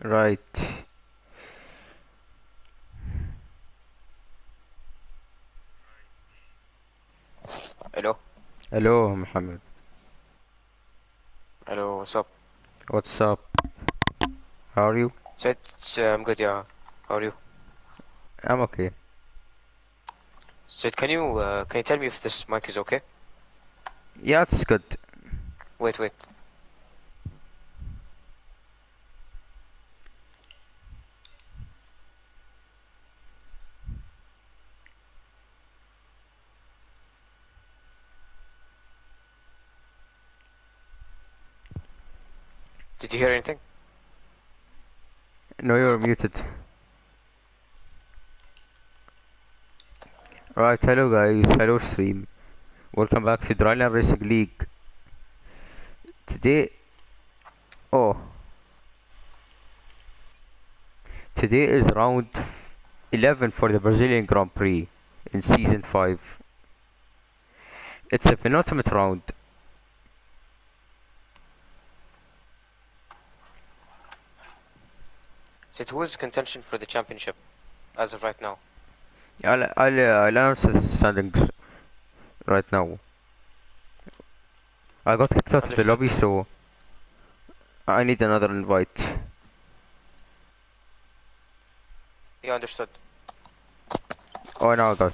Right. Hello? Hello, Muhammad. Hello, what's up? What's up? How are you? Said, I'm good, yeah. How are you? I'm okay. Said, can you tell me if this mic is okay? Yeah, it's good. Wait. Did you hear anything? No, you're muted. Right, hello guys. Hello stream. Welcome back to DLRL Racing League. Today, oh, today is round 11 for the Brazilian Grand Prix in season 5. It's a penultimate round. Said, who is contention for the championship as of right now? I'll announce the standings right now. I got kicked out of the Understood. lobby, so I need another invite. Yeah, understood. Oh, now I got.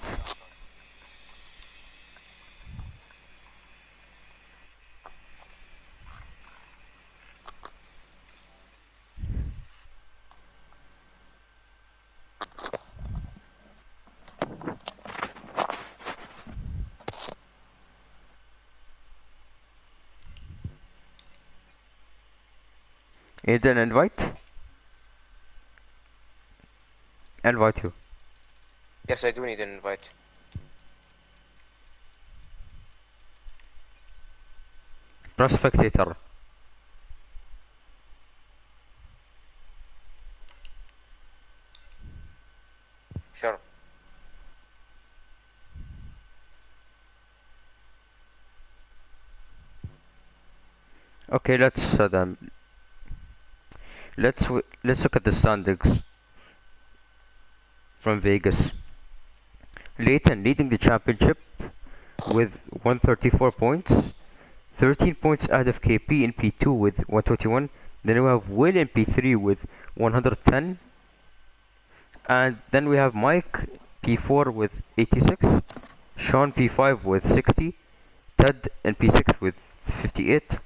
You need an invite? Invite you. Yes, I do need an invite. Press spectator. Sure. Okay, let's look at the standings from Vegas. Leighton leading the championship with 134 points, 13 points ahead of KP in P2 with 121. Then we have Will in P3 with 110, and then we have Mike P4 with 86, Sean P5 with 60, Ted in P6 with 58,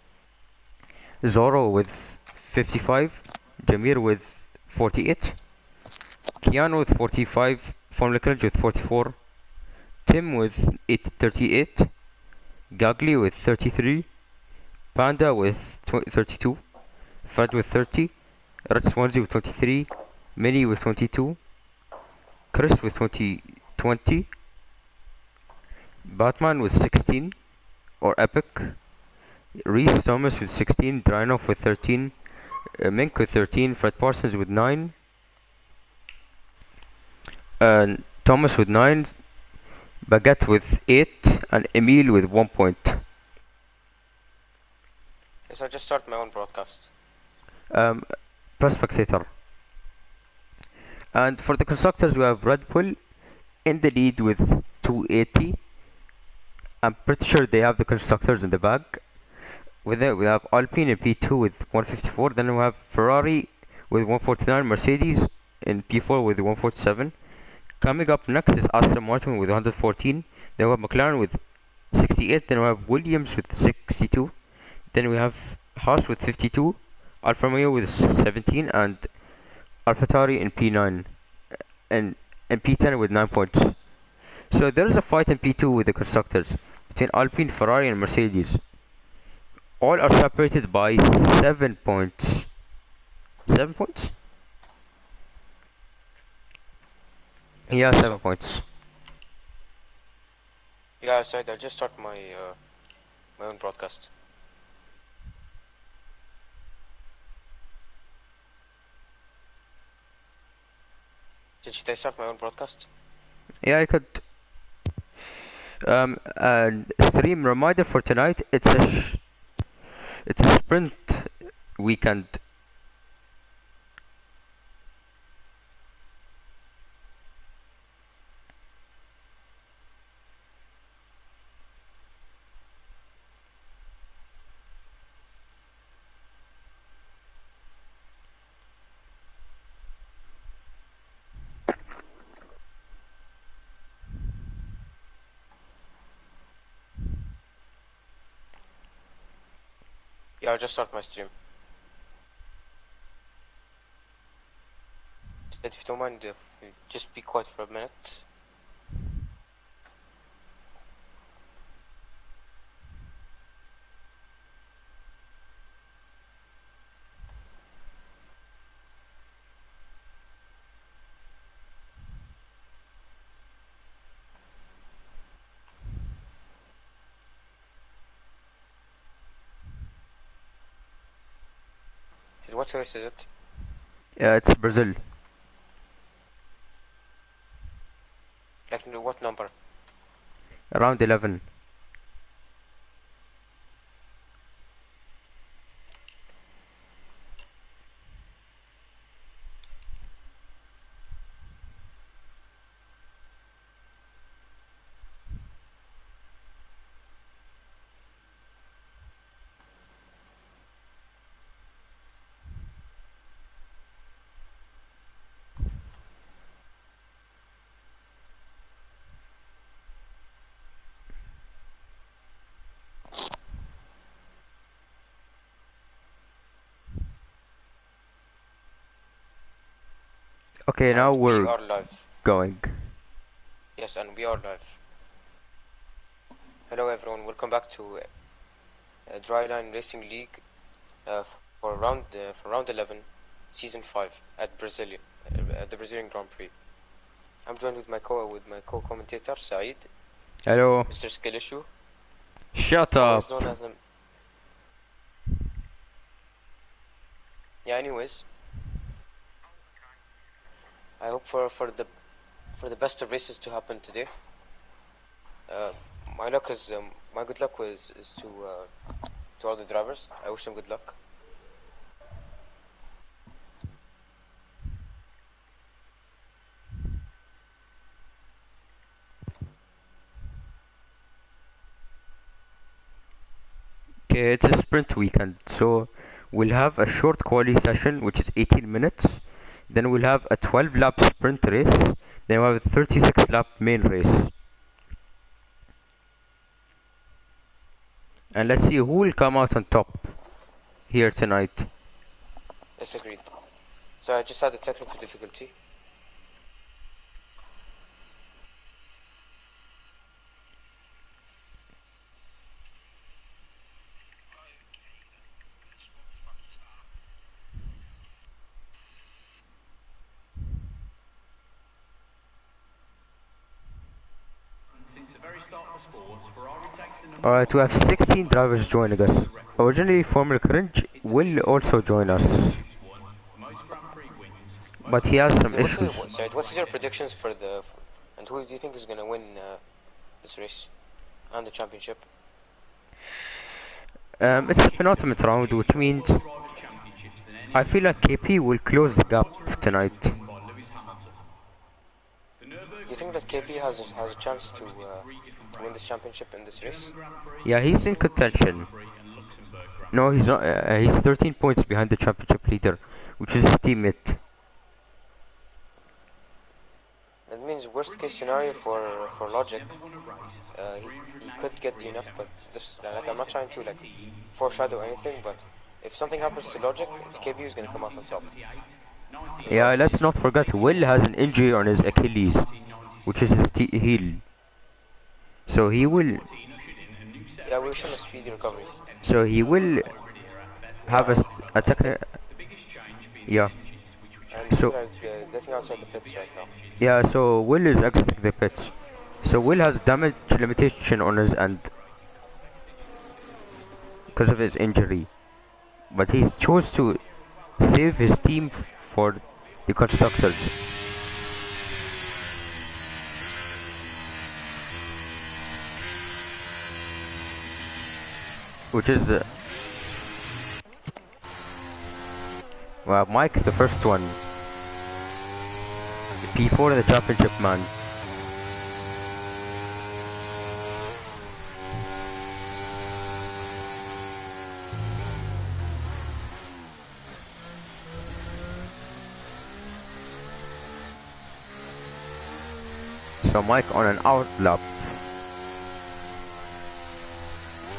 Zoro with 55, Jameer with 48, Keanu with 45, Formula College with 44, Tim with 38, Gagli with 33, Panda with 32, Fred with 30, Red Swansea with 23, Minnie with 22, Chris with 20, Batman with 16, or Epic, Reese Thomas with 16, Drynoff with 13, Mink with 13, Fred Parsons with 9, Thomas with 9, Baguette with 8, and Emil with 1 point. Yes, I just start my own broadcast. Um, Press spectator. And for the constructors, we have Red Bull in the lead with 280. I'm pretty sure they have the constructors in the bag. With it, we have Alpine in P2 with 154. Then we have Ferrari with 149. Mercedes in P4 with 147. Coming up next is Aston Martin with 114. Then we have McLaren with 68. Then we have Williams with 62. Then we have Haas with 52. Alfa Romeo with 17. And AlphaTauri in P9. And in P10 with 9 points. So there is a fight in P2 with the constructors between Alpine, Ferrari, and Mercedes. All are separated by 7 points. 7 points? Yes, I Yeah, think 7 so. points. Yeah, Said, I'll just start my own broadcast. Should I start my own broadcast? Yeah, I could. And stream reminder for tonight. It's a sprint weekend. Yeah, I'll just start my stream. But if you don't mind, if you just be quiet for a minute. What race is it? It's Brazil. Like, what number? Round 11. Okay, now And we we're are live. going. Yes, and we are live. Hello everyone, welcome back to Dryline Racing League for round 11, season 5 at the Brazilian Grand Prix. I'm joined with my co-commentator Saeed, Hello. Mr. Skillishu, Shut or up. is known as anyways, I hope for the best of races to happen today. My good luck is to all the drivers. I wish them good luck. Okay, it's a sprint weekend, so we'll have a short quali session, which is 18 minutes. Then we'll have a 12 lap sprint race. Then we'll have a 36 lap main race. And let's see who will come out on top here tonight. Yes, agreed. So I just had a technical difficulty. Alright, we have 16 drivers joining us. Originally, former Cringe will also join us, but he has some issues. What is your predictions for and who do you think is gonna win this race and the championship? It's a penultimate round, which means I feel like KP will close the gap tonight. Do you think that KP has a chance to win this championship in this race? Yeah, he's in contention. No, he's not. He's 13 points behind the championship leader, which is his teammate. That means worst case scenario for Logic. He could get DNF, but I'm not trying to foreshadow anything, but if something happens to Logic, it's KP who's gonna come out on top. Yeah, let's not forget Will has an injury on his Achilles, which is his heel. So he will. Yeah, we wish him a speedy recovery. So he will have a technical. Yeah. And So people are getting outside the pits right now. yeah, so Will is exiting the pits. So Will has damage limitation on his end because of his injury, but he chose to save his team for the constructors. Which is well, Mike, the first one. P4 in the championship, man. So Mike on an out lap.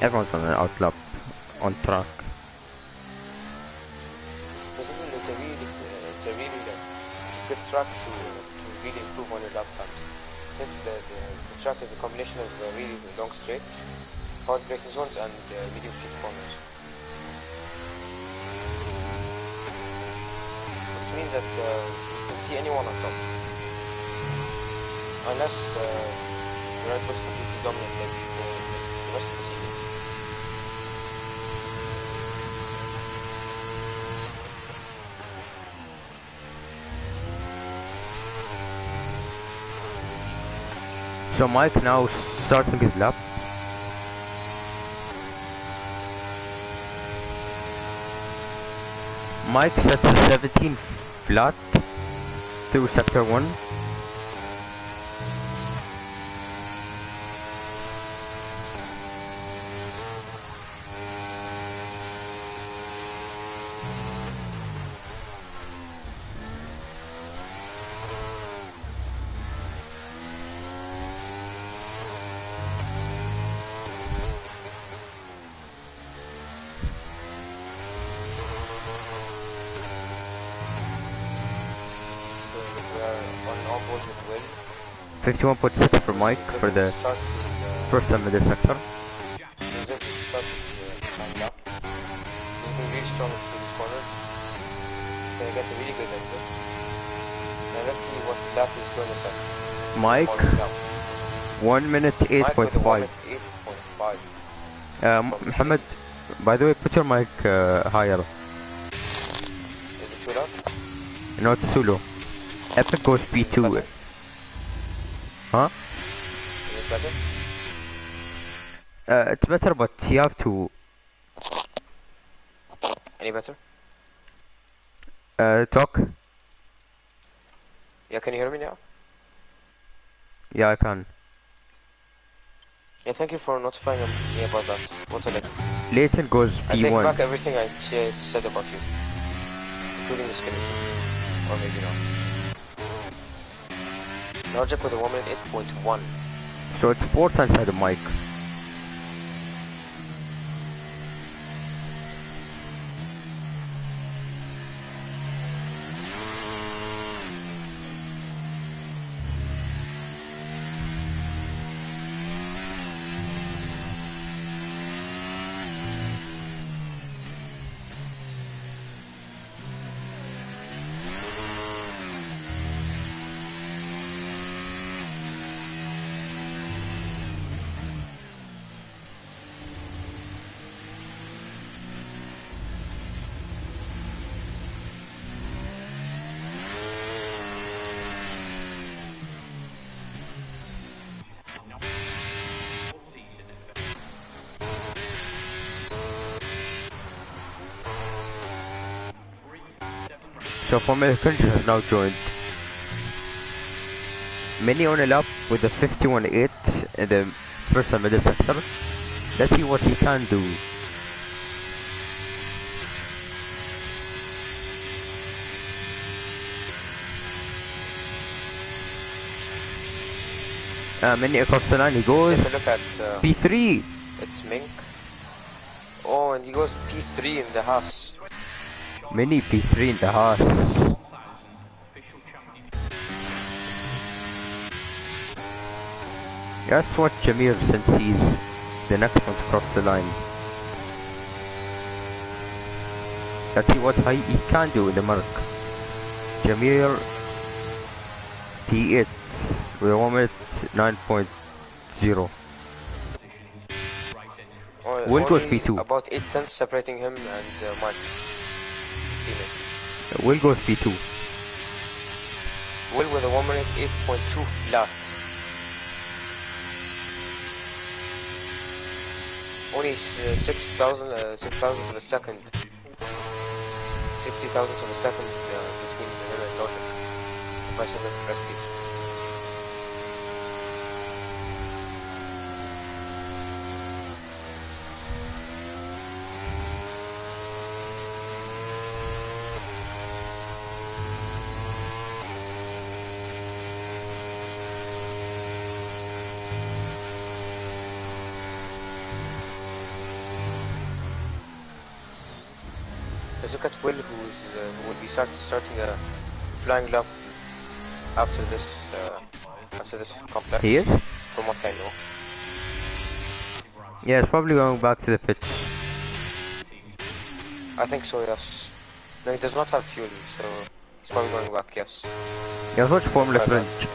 Everyone's on an out lap on track. track to really improve on your lap times. Since the track is a combination of really long straights, hard braking zones, and medium speed corners. Which means that you can see anyone on top. Unless Red Bull's completely dominant like the rest of the season. So Mike now starting his lap. Mike sets a 17 flat through sector 1. We are on board with Will. 51.6 for Mike for the first and middle sector. He's going to start his line up. He's been really strong through these corners. He's going to get a really good exit. Now let's see what lap he's going to set. Mike, 1 minute 8.5. 8.5. Muhammad, by the way, put your mic higher. Is it too loud? No, it's too low. Epic goes P2. Better? Huh? Is it better? It's better, but you have to Any better? talk. Yeah, can you hear me now? Yeah, I can. Yeah, thank you for notifying me about that. What a legend. Leighton goes I take P1. back everything I said about you, including the skeleton. Or maybe not. Logic with a 1 minute 8.1. So it's 4 times ahead of Mike. So Formula Country has now joined. Many on a lap with the 51.8 in the first and middle sector. Let's see what he can do. Many across the line he goes. Take a look at P3. it's Mink. Oh, and he goes P3 in the Haas. Many P3 in the Haas. Let's watch Jamir since he's the next one to cross the line. Let's see what he can do in the mark. Jamir P8 with a 1 minute 9.0. Will goes P2. About 8 tenths separating him and Mike. Will goes P2. Will with a 1 minute 8.2 flat. Only 6 thousandths of a second. 60 thousandths of a second between him and Logic. If I said that correctly. Let's look at Will, who will be starting a flying lap after this complex. He is? From what I know. Yeah, it's probably going back to the pits. I think so, yes. No, he does not have fuel, so he's probably going back, yes. Yeah, let's watch Formula That's my bad. Crunch.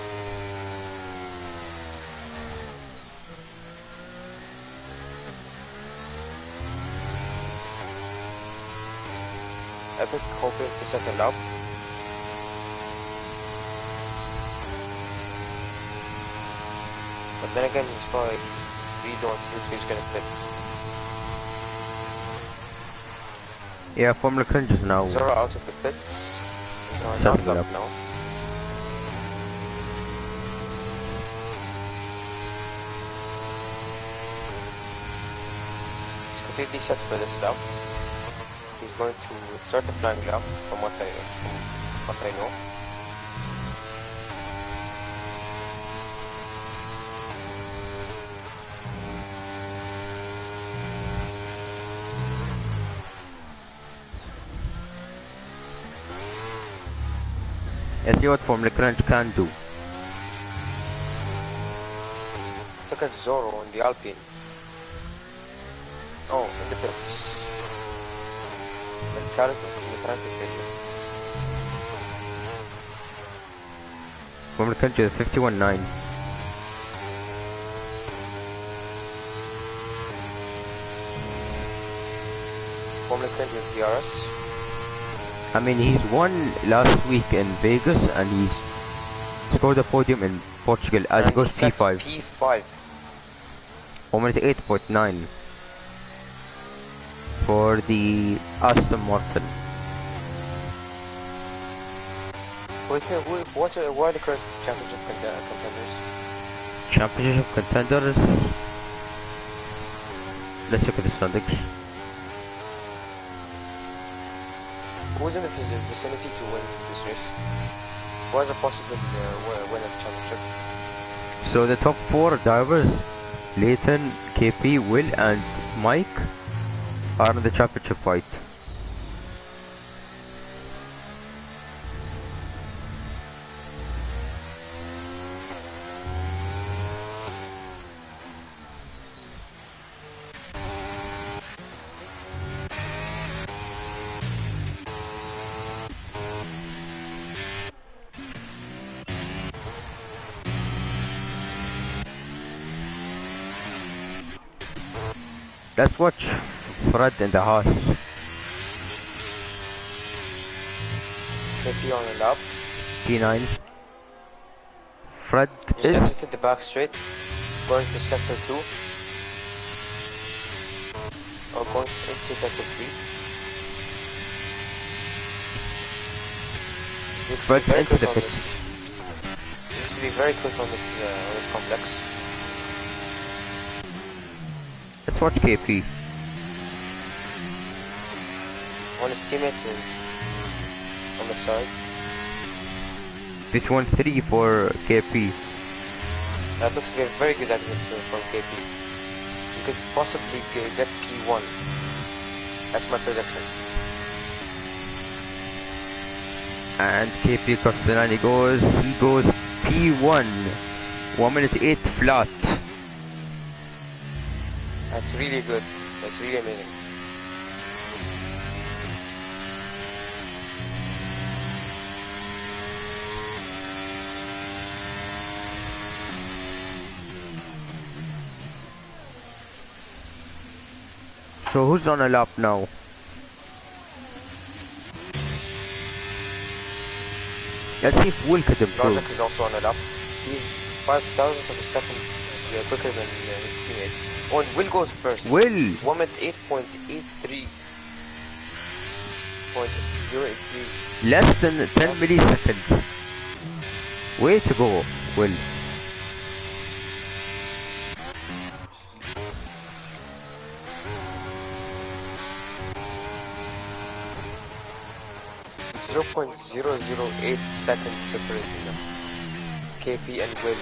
I think hoping to settle up. But then again, he's probably really don't think he's gonna fit. Yeah, Formula Crunch is now Zoro out of the pits. Zoro setting not it up up. now. He's completely set for this lap. He's going to start a flying lap from what I know. Let's see what Formula Crunch can do. Let's look at Zoro in the Alpine. Oh, in the pits. Mechanical failure. Formula Crunch is 51.9. Formula Crunch with DRS. I mean, he's won last week in Vegas and he's scored a podium in Portugal as And he goes sets P5. P5. 1:08.9 for the Aston Martin. What are the current championship contenders? Championship contenders. Let's look at the standings. Who's in the vicinity to win this race? Who has a possible win of the championship? So the top 4 drivers, Leighton, KP, Will and Mike, are in the championship fight. Let's watch Fred in the house. KP on a lap. P9. Fred Just is exited the back straight. Going to sector 2. Or going into sector 3. Fred's into the pits. Needs to be very quick on this complex. Let's watch KP. On his teammate on the side. This 1-3 for KP. That looks to be a very good exit from KP. You could possibly get P1. That's my prediction. And KP across the line he goes P1. 1:08 flat. That's really good. That's really amazing. So who's on a lap now? Let's see if Will could improve. Logic is also on a lap. He's 5,000ths of a second quicker than his teammate. Oh, and Will goes first. Will! 1:08.83. Less than 10 milliseconds. Way to go, Will. Zero 0.008 seconds separating them. KP and Will.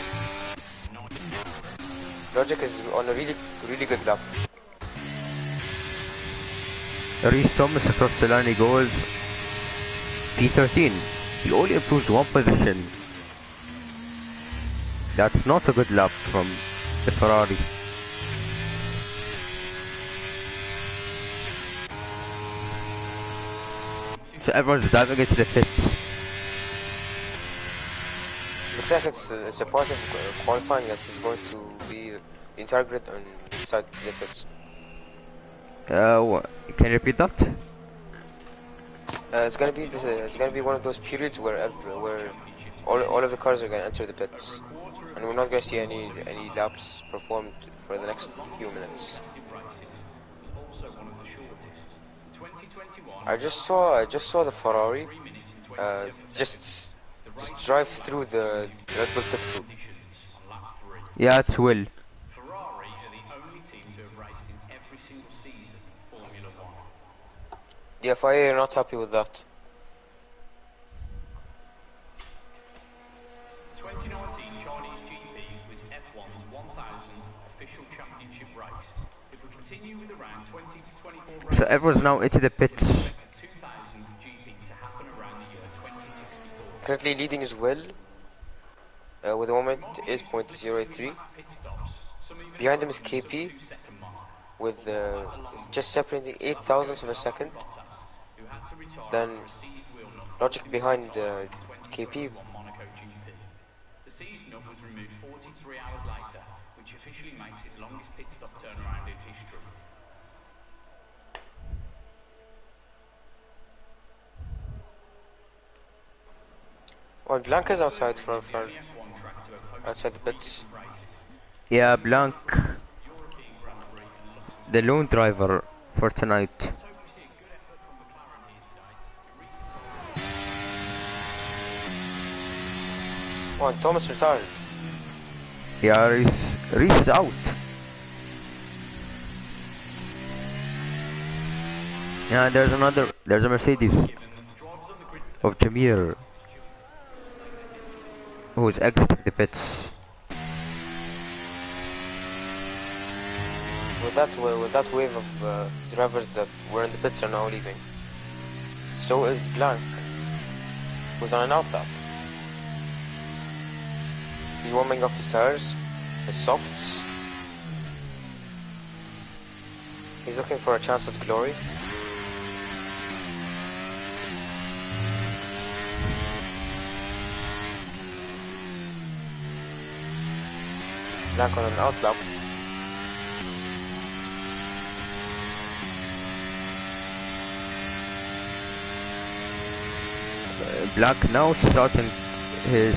Logic is on a really good lap. Reese Thomas across the line he goes P13. He only improves one position. That's not a good lap from the Ferrari. So everyone's diving into the pits. Looks like it's a part of qualifying that is going to be the entire grid on inside the pits. Can you repeat that? It's gonna be one of those periods where all of the cars are gonna enter the pits, and we're not gonna see any laps performed for the next few minutes. I just saw the Ferrari just drive through the Red Bull pit crew. Yeah, it's Will. The FIA are not happy with that. 2019 Chinese GP was F1's 1000th official championship race. If we continue with around 20 to 24 races, So everyone's now into the pits. 2000th GP to happen around the year 2064. Currently leading is Will with a moment 8.083. Behind him is KP with just separating 8,000ths of a second. Then Logic behind KP. The season up was removed 43 hours later, which officially makes it longest pit stop turnaround in history. Well, Blanca's outside outside the pits. Yeah, Blanc, the lone driver for tonight. Oh, and Thomas retired. Yeah, Reese is out. Yeah, there's a Mercedes of Jameer who's exiting the pits. With that wave of drivers that were in the pits are now leaving. So is Blanc, who's on an outlap. He's warming up his tires, his softs. He's looking for a chance at glory. Blanc on an outlap. Blanc now starting his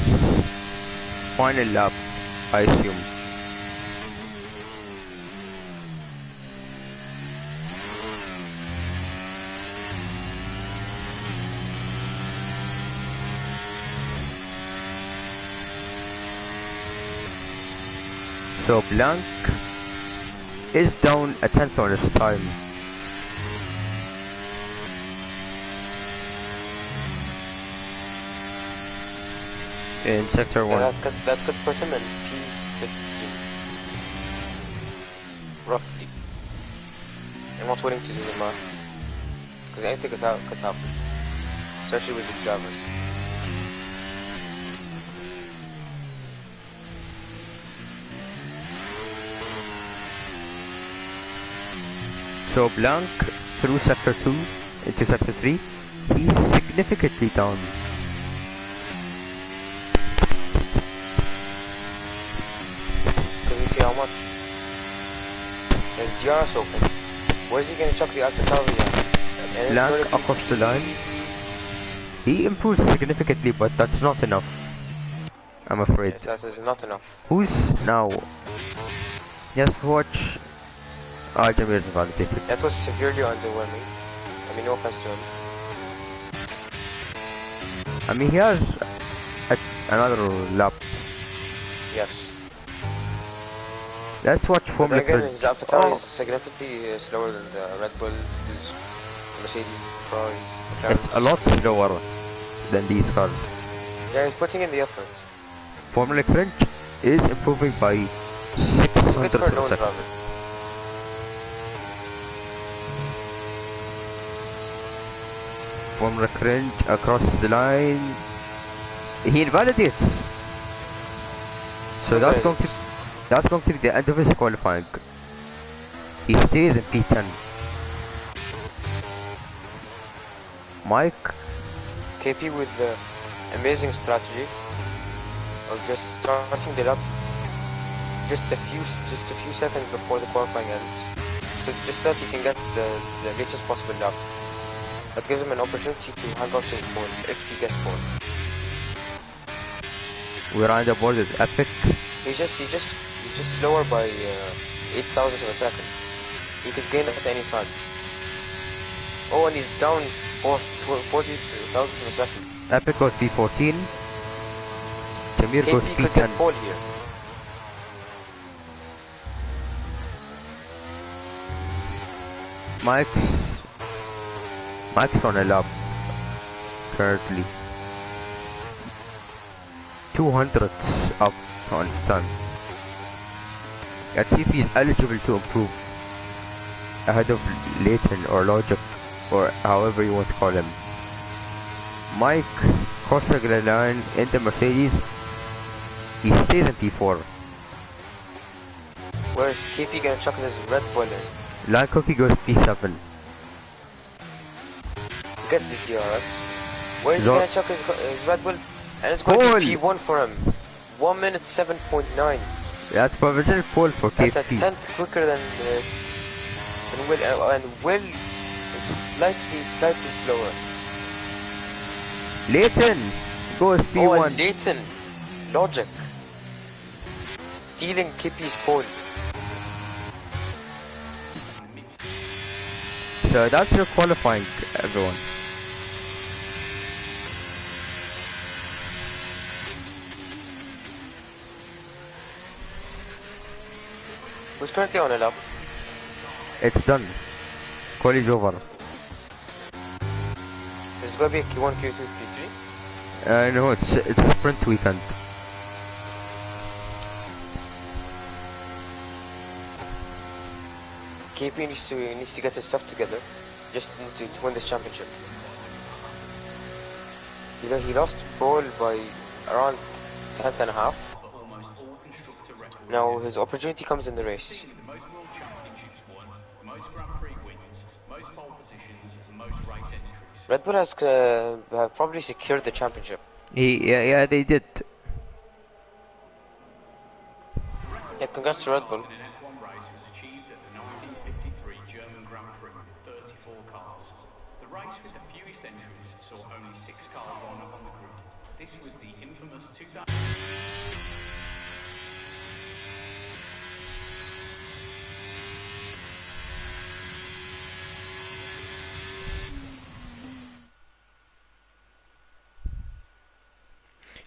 final lap, I assume. So Blanc is down a tenth on his time. In sector 1. Yeah, that could put him in P15. Roughly. I'm not willing to do the math. Because anything could happen. Especially with these drivers. So Blanc through sector 2 into sector 3, he's significantly down. Can you see how much? There's DRS open. Where's he gonna chuck the Alpha Tauri at? Blanc across the line. He improves significantly, but that's not enough, I'm afraid. Yes, that is not enough. Who's now? Just watch. Jameer is validated. That was severely underwhelming. I mean, no offense to him. I mean, he has another lap. Yes. Let's watch But Formula again, Fringe. his Alpha Tauri is significantly slower than the Red Bull, Mercedes, Ferraris, McLaren. It's a lot slower than these cars. Yeah, he's putting in the effort. Formula Fringe is improving by It's good 600 for a lone seconds. driver. Formula Fringe across the line. He invalidates. So Look at this. that's going to be the end of his qualifying. He stays in P10. Mike, KP with the amazing strategy of just starting the lap just a few seconds before the qualifying ends. So just that he can get the latest possible lap. That gives him an opportunity to hang out to pole if he gets pole. we're on the board with Epic. He's just slower by 8 thousandths of a second. He could gain at any time. Oh, and he's down 40 thousandths of a second. Epic goes P14. Jamir goes KP could P10. get pole here. Mike's on a lap currently. 200s up on stun. Let's see if he's eligible to improve ahead of Leighton or Logic or however you want to call him. Mike crosses the line in the Mercedes. He stays in P4. Where's KP gonna chuck this Red Bull in? Line Cookie goes P7. Get the DRS. Where is he Zo- gonna chuck his Red Bull? And it's going Pole. to be P1 for him. 1 minute 7.9. That's provisional pole for That's a KP. tenth quicker than Will, and Will is slightly slower. Leighton goes Oh, P1. and Leighton, Logic, stealing KP's pole. So that's your qualifying, everyone. Who's currently on a lap? It's done. Quali is over. Is it gonna be a Q1, Q2, Q3? No, it's a sprint weekend. KP needs to get his stuff together, just to win this championship. You know, he lost pole by around 10th and a half. Now his opportunity comes in the race. The most world championships won, the most Grand Prix wins, most pole positions, and most race entries. Red Bull has have probably secured the championship. Yeah, they did. Yeah, congrats to Red Bull. In an F1 race was achieved at the 1953 German Grand Prix, 34 cars. The race with the fewest entries saw only 6 cars on the grid. This was the infamous 2000.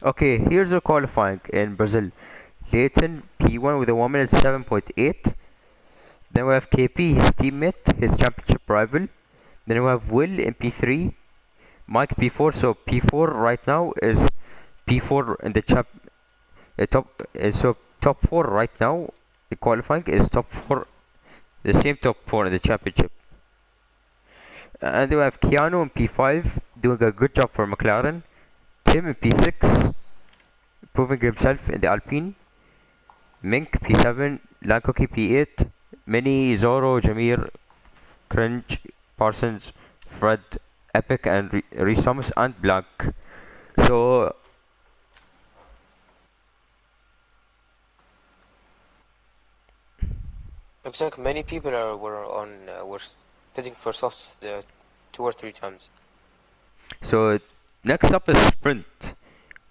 Okay, here's the qualifying in Brazil. Leighton P1 with a 1 minute 7.8. Then we have KP, his teammate, his championship rival. Then we have Will in P3. Mike P4. So P4 right now is P4 in the top. So top 4 right now. The qualifying is top 4, the same top 4 in the championship. And then we have Keanu in P5 doing a good job for McLaren. Tim in P6 proving himself in the Alpine. Mink P7, Lankoki P8, Mini, Zoro, Jamir, Cringe, Parsons, Fred, Epic, and Reese Thomas and Black. So Looks like many people were bidding for softs 2 or 3 times. so next up is sprint.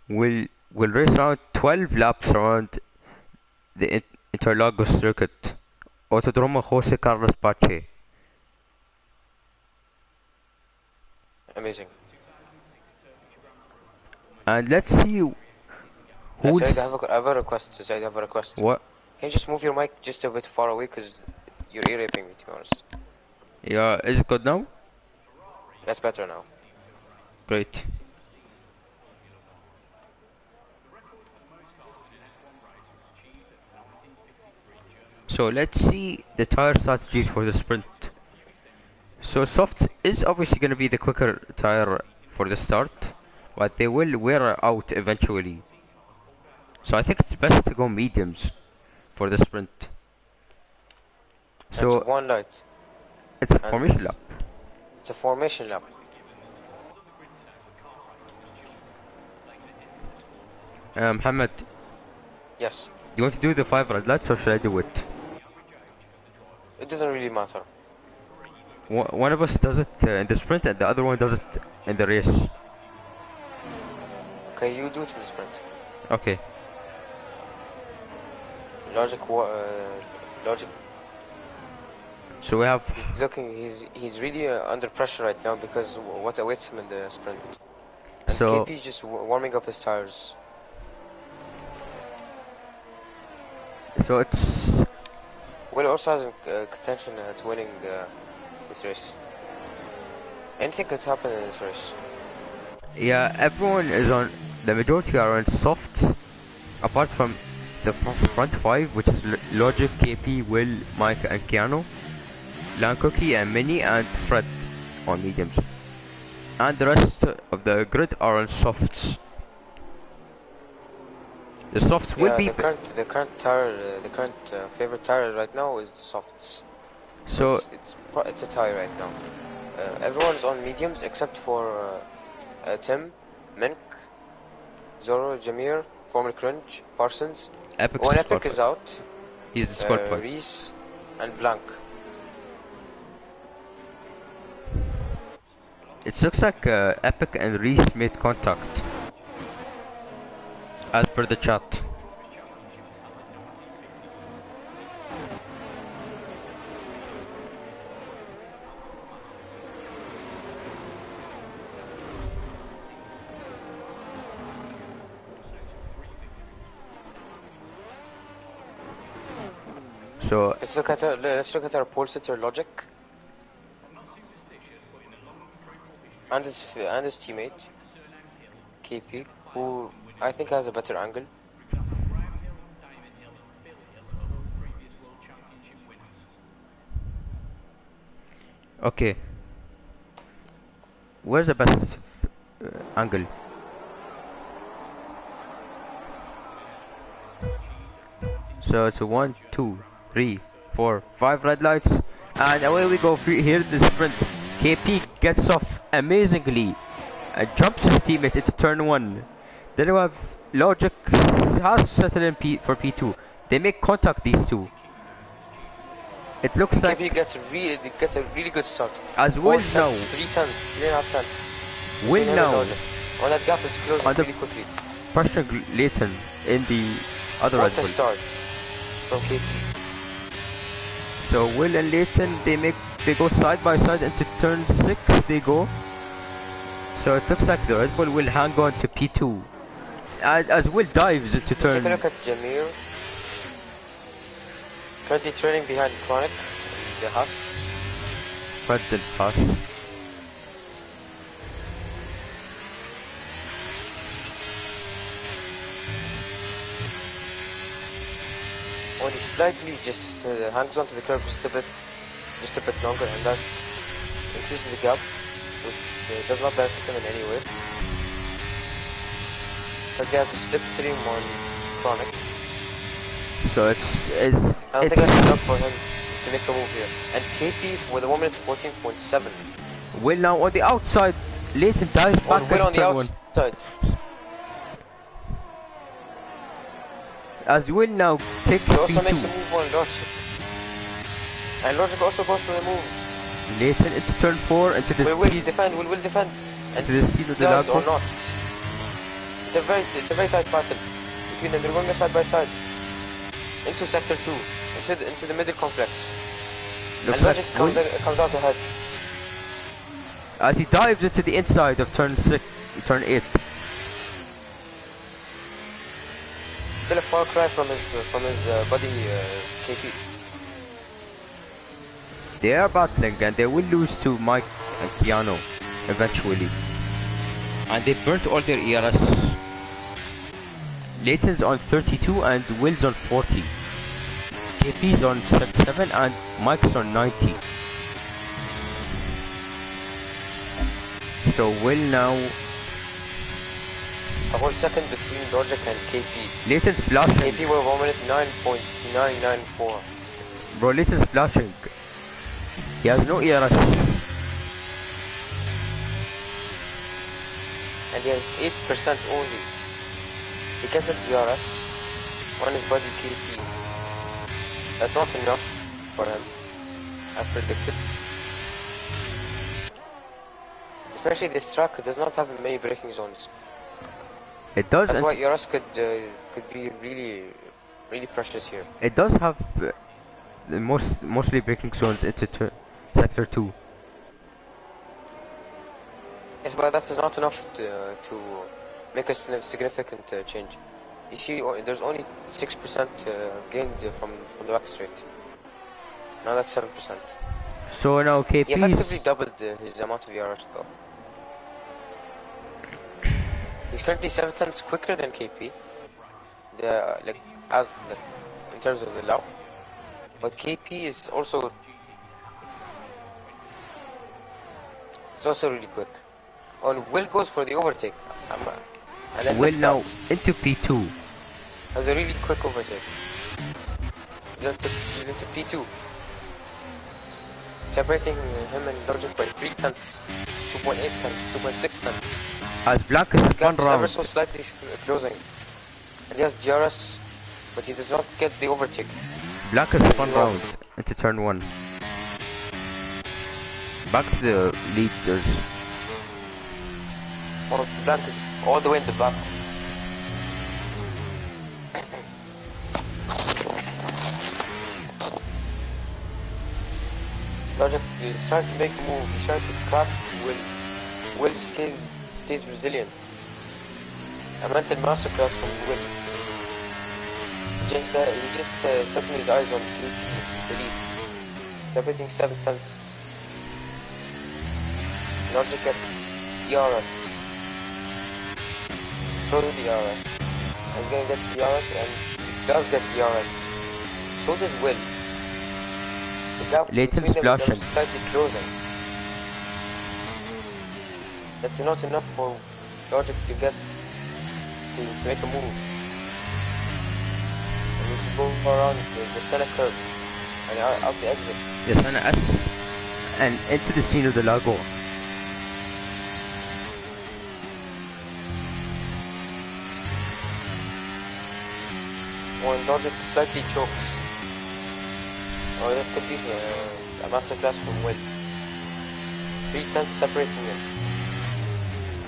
We'll race around 12 laps around the Interlagos circuit. Autodromo Jose Carlos Pache. Amazing. And let's see who's Said, I have a request. Said, I have a request. what. Can you just move your mic just a bit far away, because you're ear raping me, to be honest. Yeah, is it good now? That's better now. Great. So let's see the tire strategies for the sprint. So softs is obviously going to be the quicker tire for the start, but they will wear out eventually. So I think it's best to go mediums for the sprint. So It's one light. it's a And formation lap. it's a formation lap. Mohammed, Yes. do you want to do the 5 red lights or should I do it? It doesn't really matter. One of us does it in the sprint and the other one does it in the race. Okay, you do it in the sprint. Okay. Logic. So we have. He's really under pressure right now because what awaits him in the sprint. And So KP's just warming up his tires. so it's. Will also has contention to winning this race. Anything could happen in this race. Yeah, everyone is on. The majority are on softs, apart from the front 5, which is Logic, KP, Will, Mike, and Keanu. Cookie and Minnie and Fred on mediums. And the rest of the grid are on softs. The softs will be. The current favorite tire right now is softs. So it's a tie right now. Everyone's on mediums except for Tim, Mink, Zoro, Jameer, Former Cringe, Parsons. Epic. When Epic is out, he's the squad point. Reese and Blank. It looks like Epic and Reese made contact, as per the chat. So let's look at our pole sitter Logic and his teammate KP, who I think has a better angle. okay, where's the best angle? So it's a 1, 2, 3, 4, 5 red lights, and away we go. Here's the sprint. KP gets off amazingly, jumps his teammate into turn 1. Then we have Logic has to settle in for P2. They make contact, these two. It looks like KP gets a really good start. As Will now, 3.5 tenths. Will now, when that gap is closing really quickly. Pressure Leighton in the other Red Bull. Start from KP. So Will and Leighton, they go side by side into turn 6. They go. So it looks like the Red Bull will hang on to P2 as Will dives into turn. Take a look at Jameer, currently trailing behind Chronic in the Haas. Fred did pass. When he slightly just hangs onto the curve just a bit longer, and that increases the gap, which does not benefit him in any way. But he has a slipstream on Chronic. So I don't think that's enough for him to make a move here. And KP with a 1 minute 14.7. Will now on the outside. Leighton dives back Will on the turn outside. 1. As Will now takes He also P2. makes a move on Logic. And Logic also goes for the move. Leighton into turn 4 into the Will defend. And to the seat of the does Lago. or not. It's a very tight battle between them. They're going side by side into sector 2, into the middle complex. And Logic comes out ahead. As he dives into the inside of turn 8. Still a far cry from his buddy KP. They are battling and they will lose to Mike and Keanu eventually. And they burnt all their ERS. Leighton's on 32 and Will's on 40. KP's on 7 and Mike's on 90. So Will now a whole second between Logic and KP. Layton's flashing. KP were 1 minute 9.994. Bro, Layton's flashing. He has no ERS. And he has 8% only. He gets a DRS on his body KP. That's not enough for him, as predicted. Especially this track does not have many braking zones. It does. That's why ERS could be really precious here. It does have the mostly braking zones into sector 2. Yes, but that is not enough to make a significant change. You see, there's only 6% gained from the back straight. Now that's 7%. So now KP He effectively doubled his amount of ERS though. He's currently 7 tenths quicker than KP, in terms of the lap. But KP is also really quick. On Will goes for the overtake, and then Will now into P2. That was a really quick overtake. He's into P2, separating him and Logic by 3 tenths, 2.8 tenths, 2.6 tenths. As Black is one round. Ever so slightly closing. And he has DRS, but he does not get the overtake. Black is one round into turn 1. Back to the leaders. Oh, Black is all the way in the back. Logic is trying to make a move. He's trying to crack Will. Will stays resilient. A mental masterclass from Will. He just setting his eyes on the lead. Separating 7 tenths. Logic gets ERS. Close to the ERS. He's gonna get ERS, and he does get ERS. So does Will. The gap Layton's between them is flashing. slightly closing. That's not enough for Logic to get to make a move. And we should go around the center curve and out the exit. Yes, and S and into the scene of the Lago. When Logic slightly chokes. Oh, this could be a masterclass from Will. 3 tenths separating them.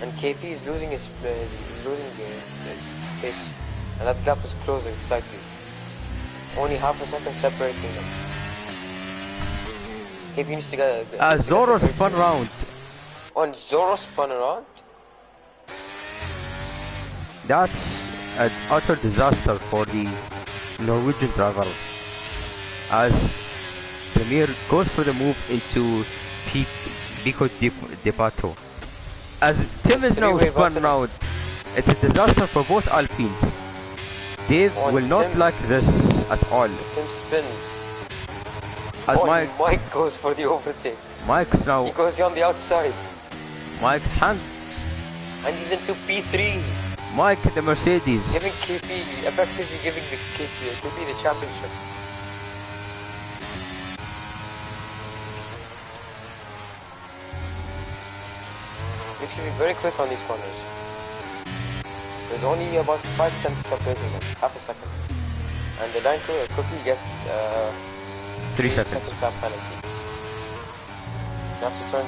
And KP is losing his pace, and that gap is closing slightly. Only half a second separating them. KP needs to get. Zoro spun round. On Zoro spun around. That's an utter disaster for the Norwegian driver. As Premier goes for the move into Pico de Pato. As Tim is now spun round, it's a disaster for both Alpines. Dave will not like this at all. Tim spins. As Mike goes for the overtake. Mike's now. He goes on the outside. Mike hangs. And he's into P3. Mike the Mercedes. Giving effectively giving the KP the championship. We should be very quick on these corners. There's only about 5 tenths separating them, half a second. And the line quickly gets 3 seconds. Second lap penalty. You have to turn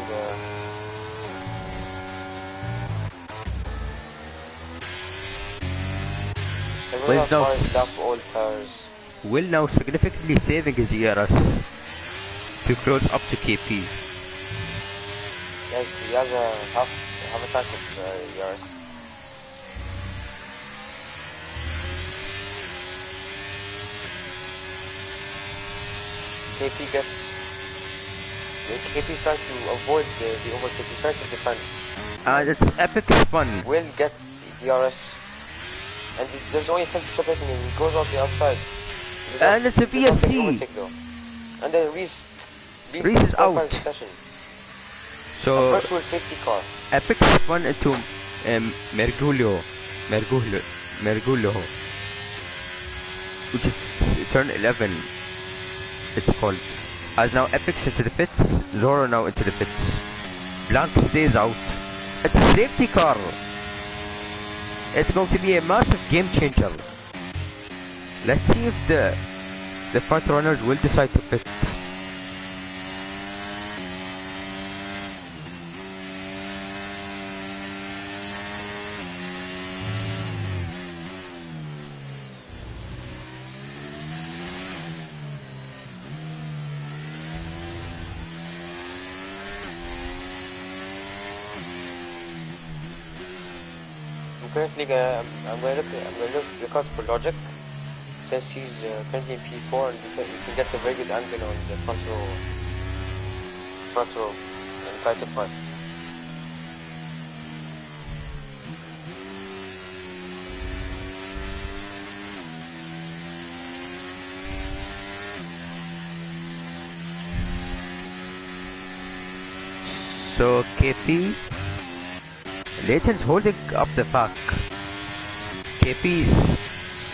Will now stop all tires. Will now significantly saving his ERS to close up to KP. Yes, he has a half a tank of ERS. KP is trying to avoid the overtake. He's trying to defend. And it's epic spun. Will gets DRS. And there's only 10 separating him. He goes on the outside. And it's a VSC. And then Reese is out. Session. So a virtual safety car. epic spun into Mergulio. Mergulho, Mergulho, which is turn 11. It's called. As now Epic's into the pits, Zoro now into the pits. Blanc stays out. It's a safety car. It's going to be a massive game changer. Let's see if the front runners will decide to pit. Currently, I'm going to look out for Logic, since he's currently in P4 and he can get a very good angle on the front row, and try to fight. So KP, Leighton's holding up the pack. KP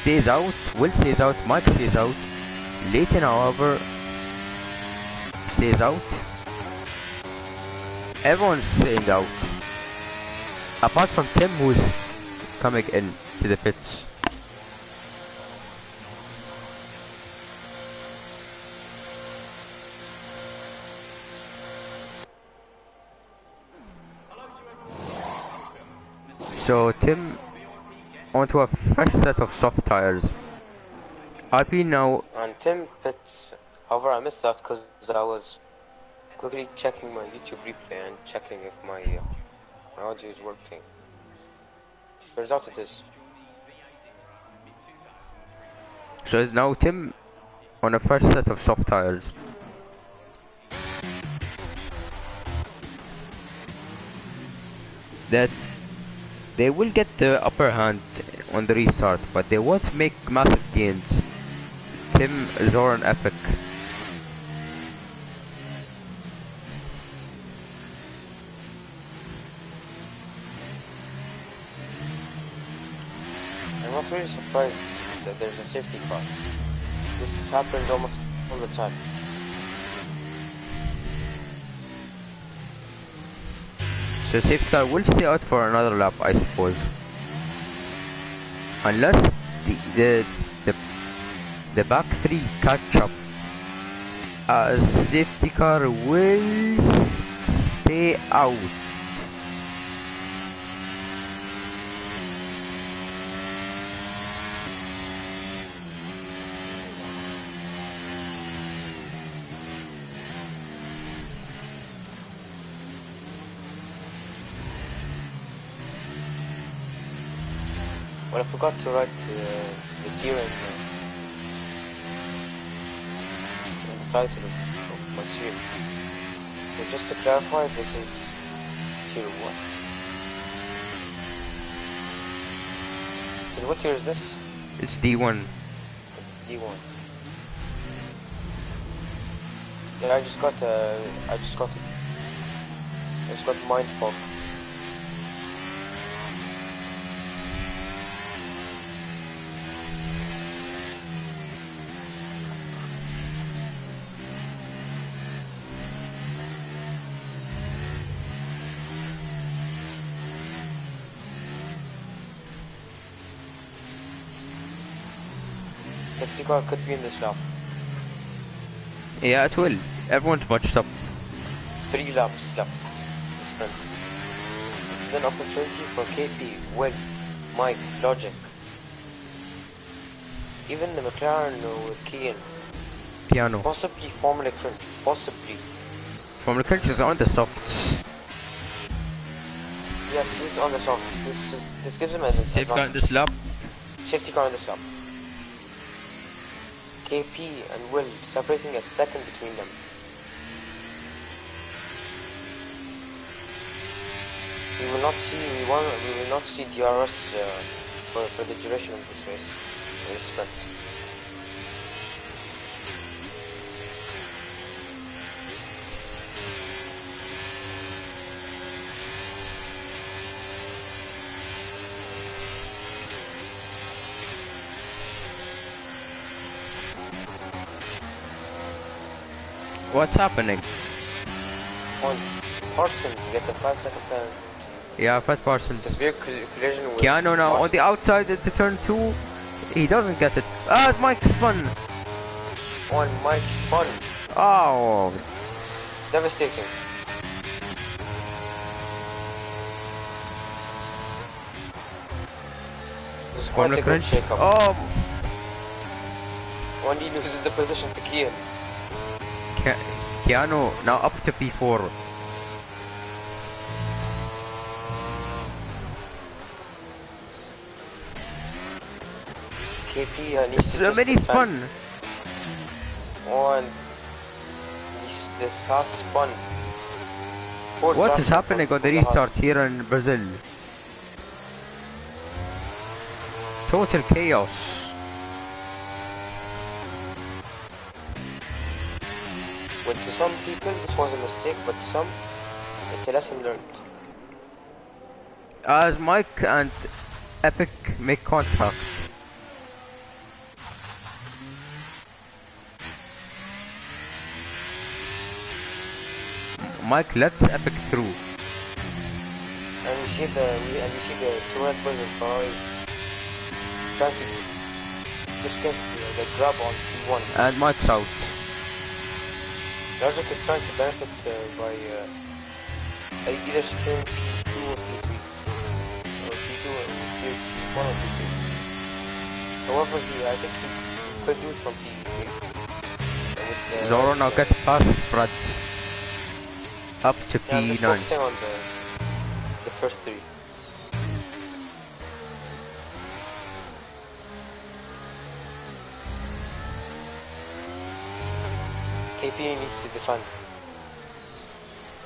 stays out, Will stays out, Mike stays out. Leighton, however, stays out. Everyone's staying out. Apart from Tim, who's coming in to the pits. So Tim onto a fresh set of soft tires. RP now. And Tim pits. However, I missed that because I was quickly checking my YouTube replay and checking if my audio is working. Turns out it is. So it's now Tim on a fresh set of soft tires. That they will get the upper hand on the restart, but they won't make massive gains. Tim, Zoro and Epic. I'm not really surprised that there's a safety car. This happens almost all the time. So safety car will stay out for another lap, I suppose. Unless the back three catch up. Safety car will stay out. Well, I forgot to write the tier in the title of my series. So just to clarify, this is tier 1. So what tier is this? It's D1. It's D1. Yeah, I just got mind fog. Safety car could be in this lap. Yeah, it will. Everyone's bunched up. 3 laps left. Sprint. This is an opportunity for KP, Will, Mike, Logic. Even the McLaren with Kian. Piano. Possibly Formula Crunch. Possibly. Formula Crunch is on the softs. Yes, he's on the softs. This gives him an advantage. Safe car in this lap. Safety car in this lap. KP and Will separating a second between them. We will not see DRS for the duration of this race. This sprint. What's happening? On Parsons get a 5-second penalty. Yeah, Fred Parsons. Severe collision with Keanu now on the Parsons. outside into turn 2. He doesn't get it. Ah, Mike spun. On Mike spun. Oh. Devastating. This is quite a good shake-up. Oh. When he loses the position to Kian. Keanu now up to P4. KP needs to just mini spun. On this last spun. What is happening on the restart here in Brazil? Total chaos. Well, to some people this was a mistake, but to some it's a lesson learned. As Mike and Epic make contact. Mike lets Epic through. And we see the two Red Bulls in Ferrari trying to just get the grab on P1. And Mike's out. Logic is trying to benefit by either securing P2 or P3. Or P2 or P1 or P2. However, I think he could do it from P3. Zoro now gets past Fred. Up to Yeah, I'm just P9. focusing on the first three. KP needs to defend.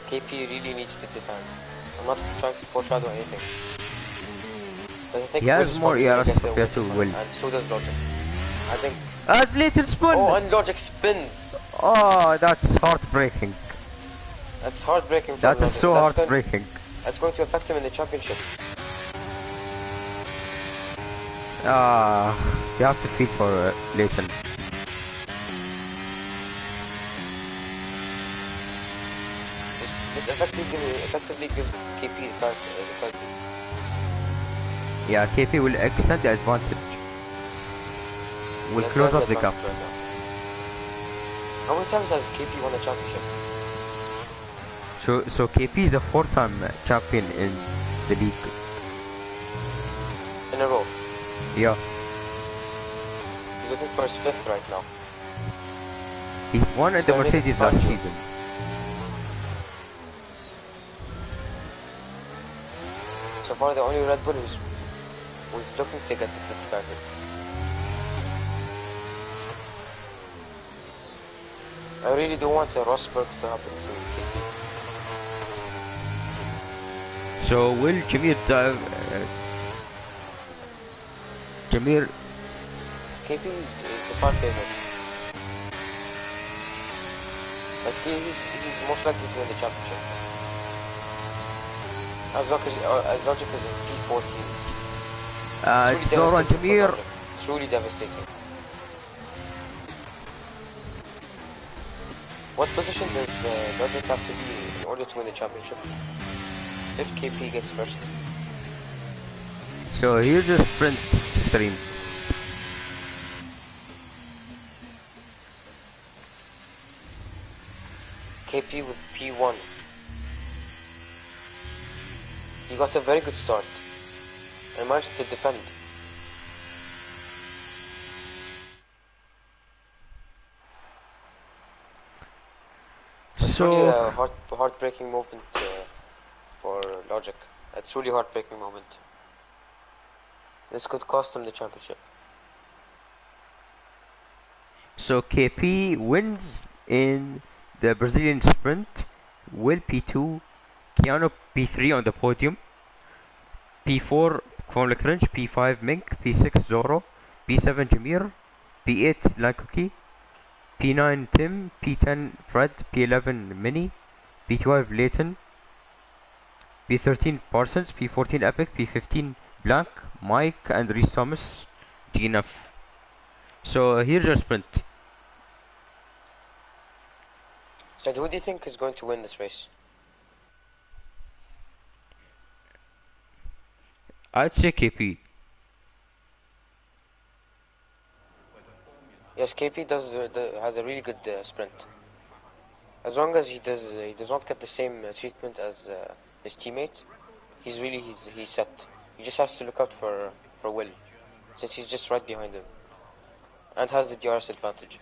KP really needs to defend. I'm not trying to foreshadow anything. But I think He has Will's more probably gonna ERS get there compared with to defend, Will. and so does Logic. I think. Little spin! Oh, and Logic spins! Oh, that's heartbreaking. That's heartbreaking for That Logic. is so heartbreaking. That's going to affect him in the championship. You have to feel for Leighton. This effectively gives KP the title. Yeah, KP will extend the advantage. Will Yes, close he has up the gap. advantage right now. How many times has KP won a championship? So KP is a 4-time champion in the league. In a row. Yeah, He's looking for his 5th right now. he won at the So I think Mercedes it's last fine. season. So far the only Red Bull who's looking to get the 5th title. I really don't want a Rosberg to happen to KP. So will Jameer Jameer KP is the fan favorite. Like he's most likely to win the championship. As Logic is in P14. Zoro and Jameer. Truly devastating. What position does Logic have to be in order to win the championship? If KP gets first. So here's a sprint stream. KP with P1. He got a very good start and managed to defend. It's really a heartbreaking moment for Logic. A truly heartbreaking moment. This could cost him the championship. So KP wins in the Brazilian sprint. Will P2, Keanu P3 on the podium. P4 Kwon Cringe, P5 Mink, P6 Zoro, P7 Jameer, P8 Lankuki, P9 Tim, P10 Fred, P11 Mini, P12 Leighton, P13 Parsons, P14 Epic, P15 Black, Mike and Reese Thomas, DNF. So here's your sprint. So who do you think is going to win this race? I'd say KP. Yes, KP has a really good sprint. As long as he does not get the same treatment as his teammate, he's set. He just has to look out for Will, since he's just right behind him, and has the DRS advantage.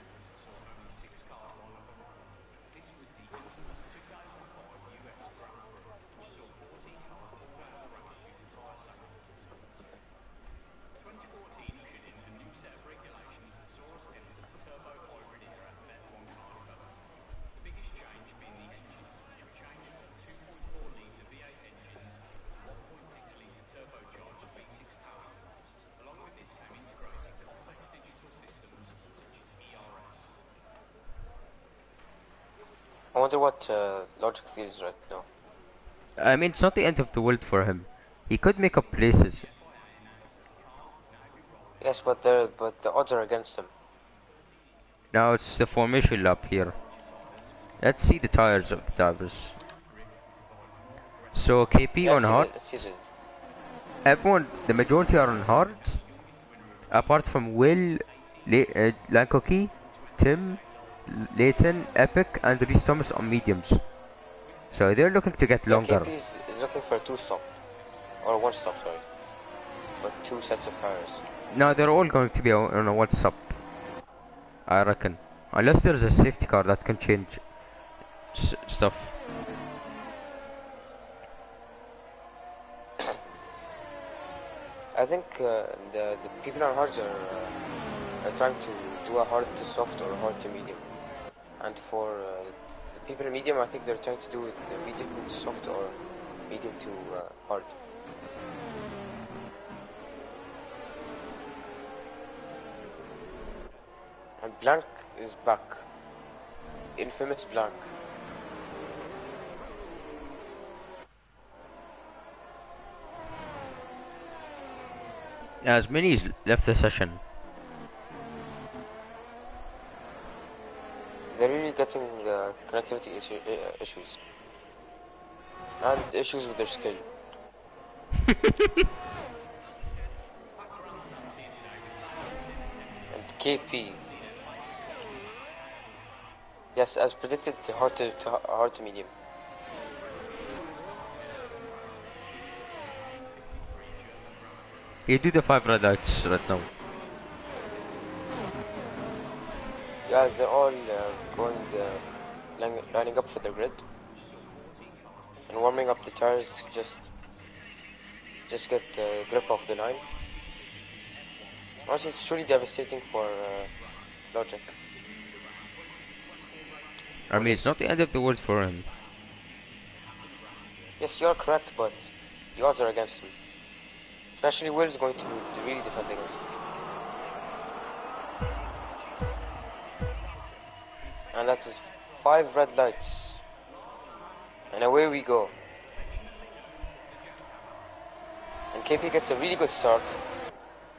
I wonder what Logic feels right now. I mean, it's not the end of the world for him. He could make up places. Yes, but the odds are against him. Now it's the formation lap here. Let's see the tires of the drivers. So KP Yeah, on hard. let's see the. Everyone, the majority are on hard. Apart from Will, Lankoki, Tim, Leighton, Epic, and Reese Thomas on mediums. So they're looking to get Yeah, longer. KP is looking for a 2-stop, or 1-stop, sorry, or 2 sets of tires. Now they're all going to be on a one stop, I reckon. Unless there's a safety car that can change stuff. I think the people on hards are trying to do a hard to soft or hard to medium, and for the people in medium, I think they're trying to do it medium to soft or medium to hard. And Blank is back. Infamous Blank. As many left the session. They're really getting connectivity issues. And issues with their skill. And KP. Yes, as predicted, hard to medium. You do the 5 red lights right now. Yeah, they're all lining up for the grid and warming up the tires to just get the grip off the line. Honestly, it's truly devastating for Logic. I mean, it's not the end of the world for him. Yes, you're correct, but the odds are against him. Especially Will's going to really defend against him. And that's his 5 red lights. And away we go. And KP gets a really good start.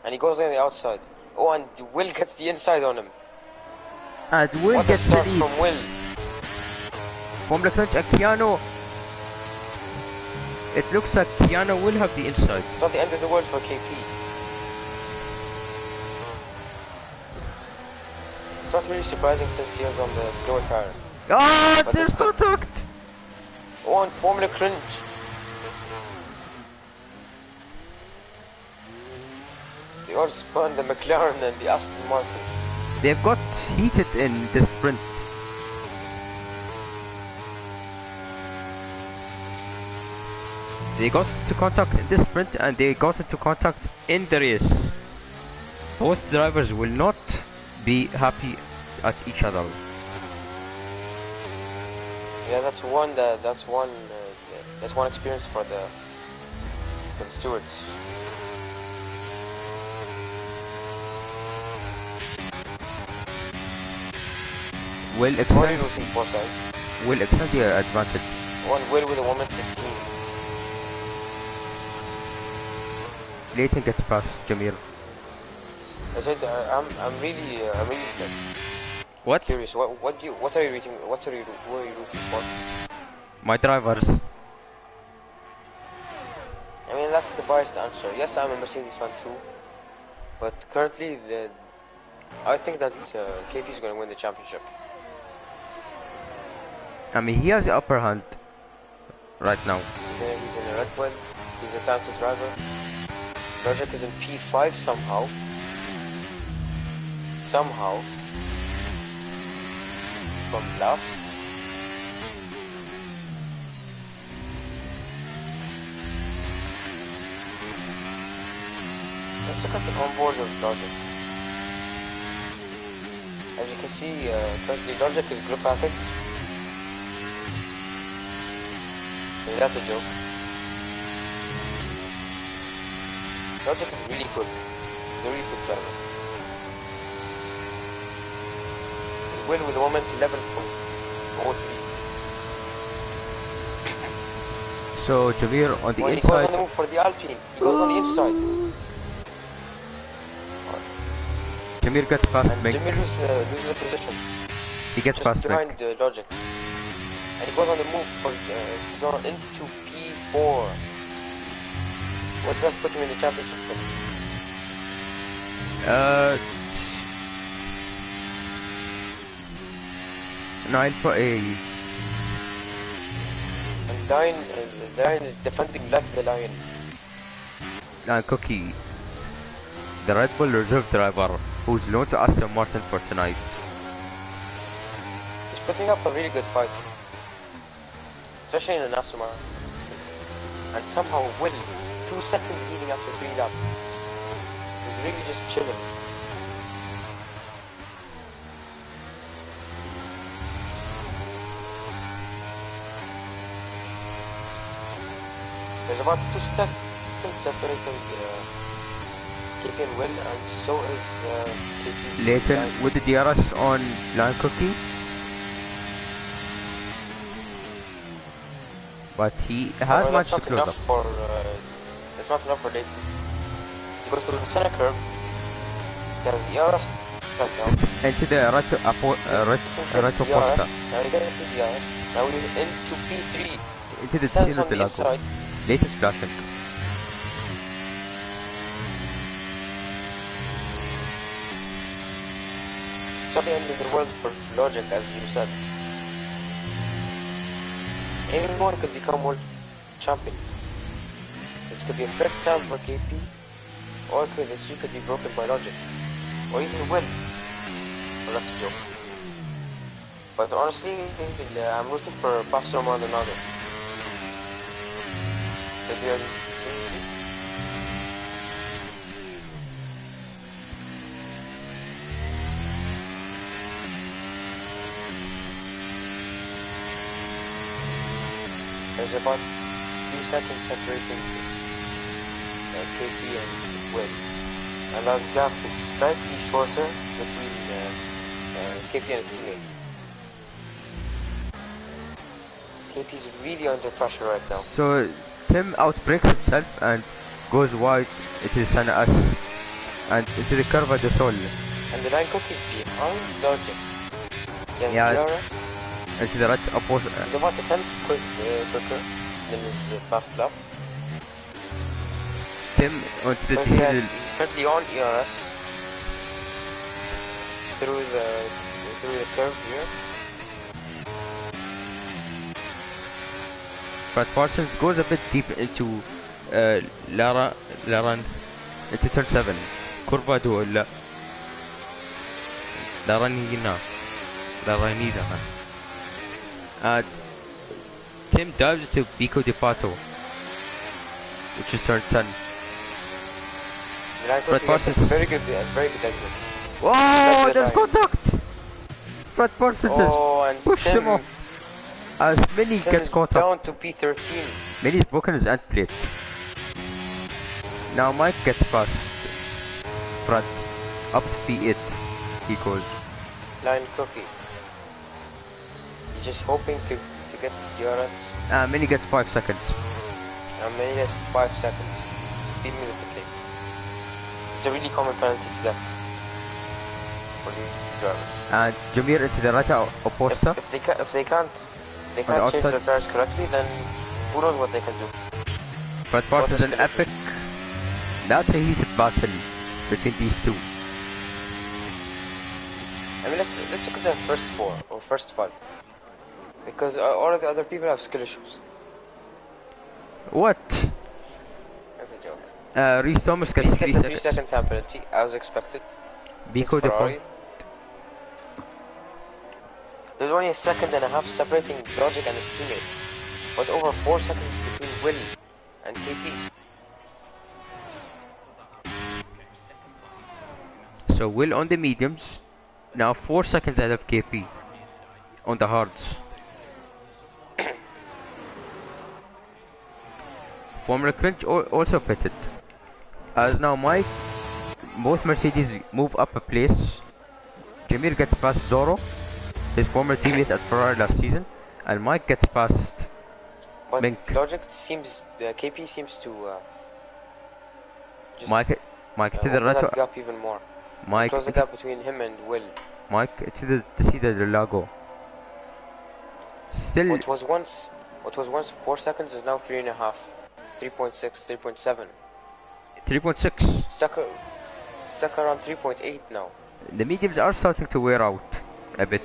And he goes on the outside. Oh, and Will gets the inside on him. And Will What a gets the start lead. from Will. From Leclerc and Keanu. It looks like Keanu will have the inside. It's not the end of the world for KP. It's not really surprising since he was on the slower tire. Ah, But there's this could- contact! Oh, and Formula Cringe. They all spun the McLaren and the Aston Martin. They've got heated in the sprint. They got into contact in the sprint and they got into contact in the race. Both drivers will not be happy at each other. Yeah, that's one experience for the stewards. Will Only extend, losing foresight. will extend the advantage. One Will with a 1:15. Leighton gets past Jamir. I said I'm really What? Curious. What are you rooting? Who are you rooting for? My drivers. I mean, that's the biased answer. Yes, I'm a Mercedes fan too, but currently I think that KP is going to win the championship. I mean, he has the upper hand right now. He's in a Red Bull. He's a talented driver. Logic is in P5 somehow. From last. Let's look at the onboard of Logic. As you can see, currently Logic is grip package. Maybe that's a joke. Logic is really good. Very good driver. He win with a moment 11.03. So Javier on the When he goes inside. on the move for the Alpine, he goes on the inside. Javier gets past And Mick. Jimmy loses the position. He gets Just past behind Mick. Logic. And he goes on the move for he's on into P4. What does that put him in the championship for? 9.8. And Lion is defending left the Lion. And Cookie, the Red Bull reserve driver, who's known to Aston Martin for tonight. He's putting up a really good fight. Especially in an Aston Martin. And somehow Will, 2 seconds leading after 3 laps. He's really just chilling. There's about 2 seconds separating KP and Will, and so is KP. Leighton with the DRS on Line Cookie. But he has However, managed to that's close not up. enough for it's not enough for Leighton. He goes through the center curve. He has the DRS right now. Into the Retro Posta. Now he gets the DRS. Now he's into P3. Into the Stands Ticino on de the Lago. inside. Leighton's flashing. It's not the end of the world for Logic, as you said. Anyone could become world champion. This could be a first time for KP, or the streak could be broken by Logic, or even win. Well, that's a joke. But honestly, I'm rooting for Pastor Maldonado. There's about 3 seconds separating KP and Will, and that gap is slightly shorter between KP and his teammate. KP is really under pressure right now. So Tim outbreaks himself and goes wide into Sana S and into the Curva de Sol. And the line cook is behind Logic. He has Yeah. DRS. Into the right opposite. He's about a tenth quicker than his past lap. Tim onto the But tail. he's currently on ERS through the curve here. But Parsons goes a bit deep into Laran into turn 7. Curva do لا Laranina. And Tim dives into Pico de Pato, which is turn 10. The line Fred cook Parsons. is very good exit. Oh, the there's line. contact! Fred Parsons Oh, and has pushed him off as Mini Tim gets is caught down up. to P13. Mini's broken his end plate. Now Mike gets past Fred up to P8. He goes. Line cookie. He's just hoping to get DRS. Mini gets 5 seconds. And Many has 5 seconds. Speed me with the kick. It's a really common penalty to get. for these drivers. And Jameer into the right opposta If they can't on the change outside. their tires correctly, then who knows what they can do. Fred Parsons an epic. That's a heated battle between these two. I mean, let's look at the first 4 or first 5, because all of the other people have skill issues. What? That's a joke. Reese Thomas gets Reese 3 gets a seconds. 3-second time penalty, as expected. Biko It's the Ferrari. point. There's only a second and a half separating Logic and his teammate, but over 4 seconds between Will and KP. So Will on the mediums. Now 4 seconds ahead of KP on the hards. Formula Cringe also pitted. As now Mike, both Mercedes move up a place. Jameer gets past Zoro, his former teammate at Ferrari last season, and Mike gets past But Mink. Logic seems, KP seems to just Mike to the open right. that gap even more. Mike Close the to, gap between him and Will. Mike to see the Lago. Still, What was once 4 seconds is now 3.5, 3.6, 3.7. 3.6. Stuck around 3.8 now. The mediums are starting to wear out a bit.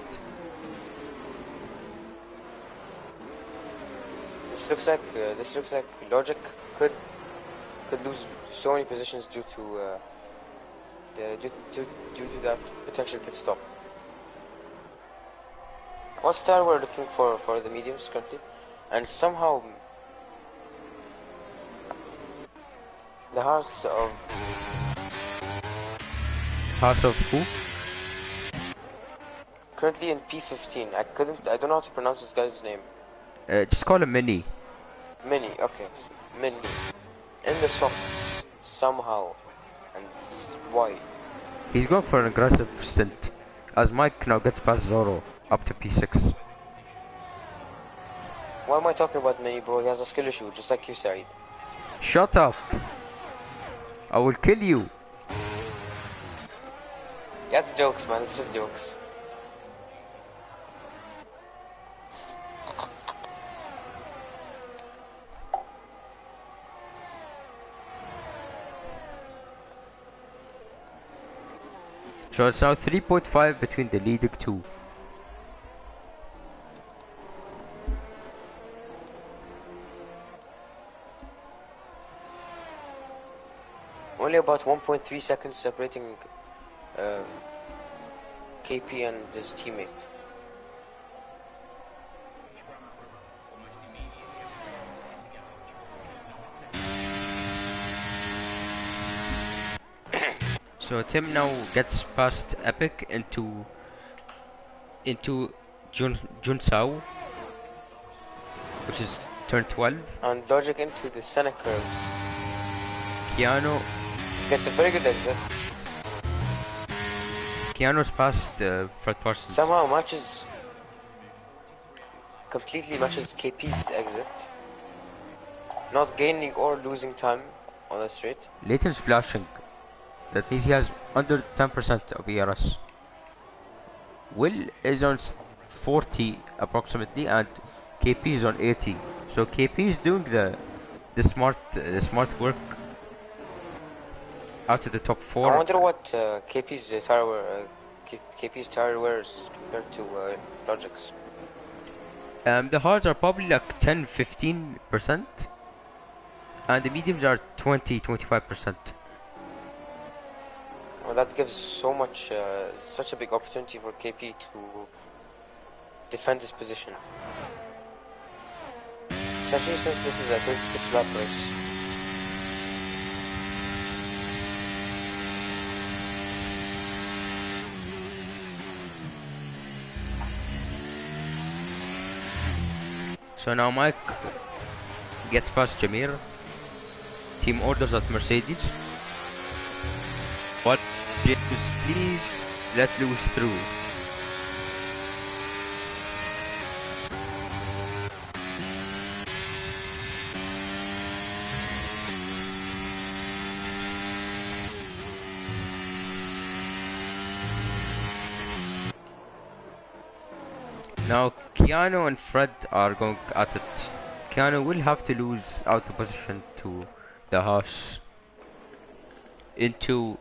This looks like Logic could lose so many positions due to that potential pit stop. What star we're looking for the mediums currently, and somehow the hearts of Who? currently in P15. I don't know how to pronounce this guy's name. Just call him Mini. Mini, okay, Mini. In the softs somehow, and why? He's going for an aggressive stint, as Mike now gets past Zoro up to P6. Why am I talking about Mini, bro? He has a skill issue, just like you, Saeed. Shut up! I will kill you! That's jokes, man. It's just jokes. So it's now 3.5 between the leading two. Only about 1.3 seconds separating KP and his teammate. So Tim now gets past Epic into Junsao, which is turn 12. And Logic into the Senna curves. Keanu Gets a very good exit. Keanu's past Fred Parsons. Somehow completely matches KP's exit. Not gaining or losing time on the straight. Leighton's flashing. That means he has under 10% of ERS. Will is on 40 approximately, and KP is on 80. So KP is doing the smart work out of the top 4. I wonder what KP's tire wear is compared to Logic's. The hards are probably like 10-15%, and the mediums are 20-25%. Well, that gives such a big opportunity for KP to defend his position. Especially since this is a 36 lap race. So now Mike gets past Jameer. Team orders at Mercedes. But James, please let Lewis through. Now Keanu and Fred are going at it. Keanu will have to lose out the position to the Haas into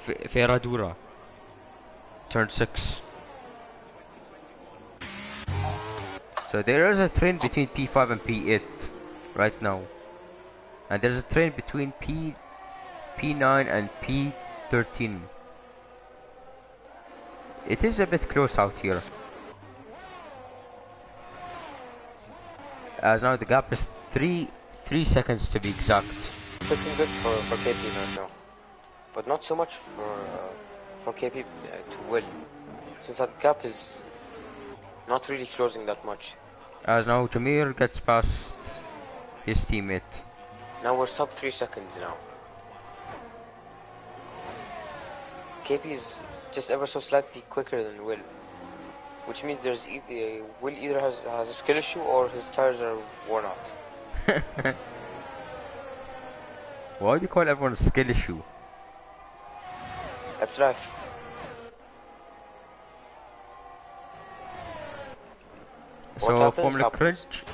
Ferradura, turn 6. So there is a train between P5 and P8 right now. And there's a train between P9 and P13. It is a bit close out here. As now the gap is 3 seconds to be exact. It's looking good for KP right now, but not so much for KP to Will, since that gap is not really closing that much. As now Jameer gets past his teammate. Now we're sub 3 seconds now. KP is just ever so slightly quicker than Will, which means there's Will either has a skill issue or his tires are worn out. Why do you call everyone a skill issue? That's life. So happens, Formula happens. Cringe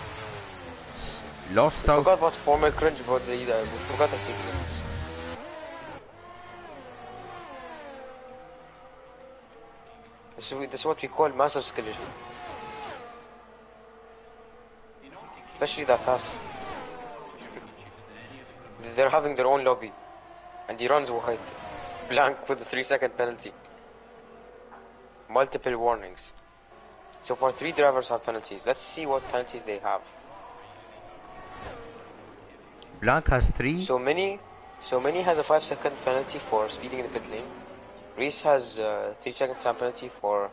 lost We out. forgot about Formula Cringe, but we forgot that it exists. This is what we call massive skill issue. Especially that fast. They're having their own lobby. And he runs wide. Blank with a 3-second penalty. Multiple warnings. So far 3 drivers have penalties. Let's see what penalties they have. Blanc has 3. So Mini has a 5-second penalty for speeding in the pit lane. Reese has a 3-second time penalty for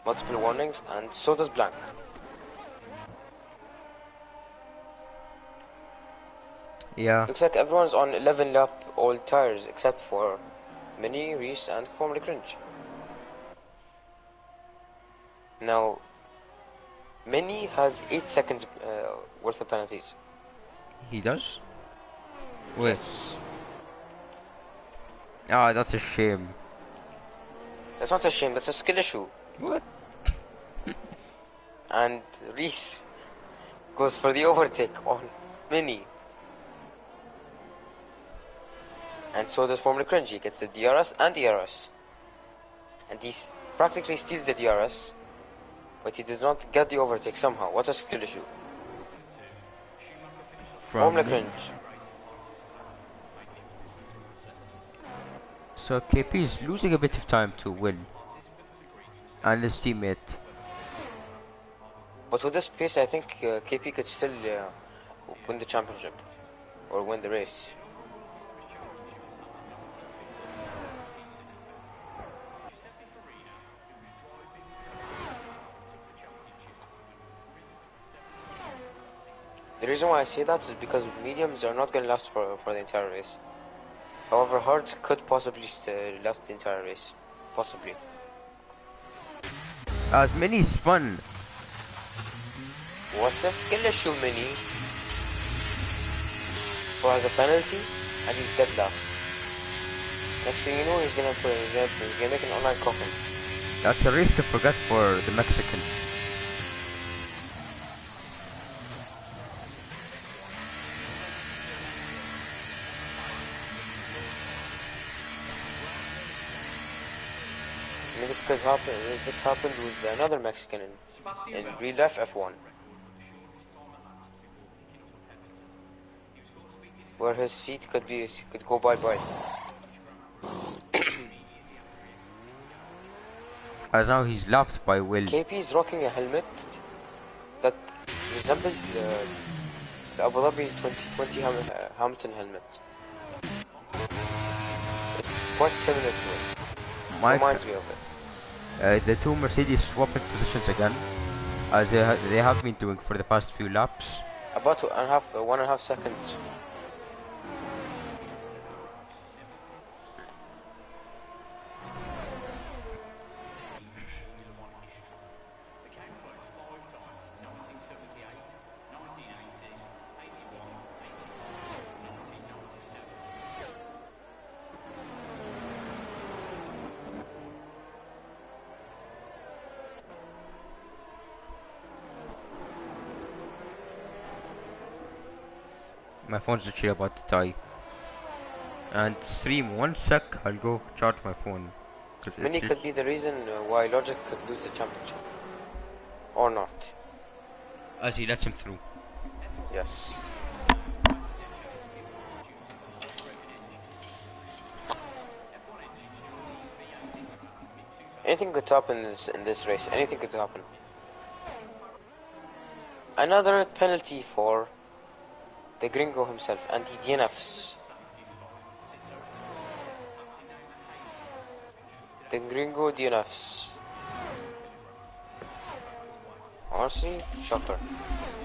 multiple warnings, and so does Blanc. Yeah. Looks like everyone's on 11 lap old tires except for Mini, Reese, and Formula Cringe. Now, Mini has 8 seconds worth of penalties. He does? Wait. Yes. Ah, that's a shame. That's not a shame, that's a skill issue. What? And Reese goes for the overtake on Mini. And so does Formula Cringe. He gets the DRS and DRS. And he practically steals the DRS, but he does not get the overtake somehow. What a skill issue. Formula Cringe. So KP is losing a bit of time to win. And his teammate. But with this pace, I think KP could still win the championship. Or win the race. The reason why I say that is because mediums are not going to last for the entire race. However, hards could possibly last the entire race. Possibly. As Mini spun. What a skill issue, Mini. Who has a penalty and he's dead last. Next thing you know, he's gonna make an online coffin. That's a race to forget for the Mexican. I mean, this could happen. This happened with another Mexican in real life F1, where his seat could go bye. As now he's lapped by Will. KP is rocking a helmet that resembles the Abu Dhabi 2020 Hamilton helmet. It's quite similar to it. Reminds me of it. The two Mercedes swapping positions again, as they have been doing for the past few laps. About 1.5 seconds. My phone's literally about to die. And stream 1 sec, I'll go charge my phone. Cause Mini it's could be the reason why Logic could lose the championship. Or not. as he lets him through. Yes. Anything could happen in this race. Anything could happen. Another penalty for the Gringo himself, and he DNFs. The Gringo DNFs. Honestly, shocker.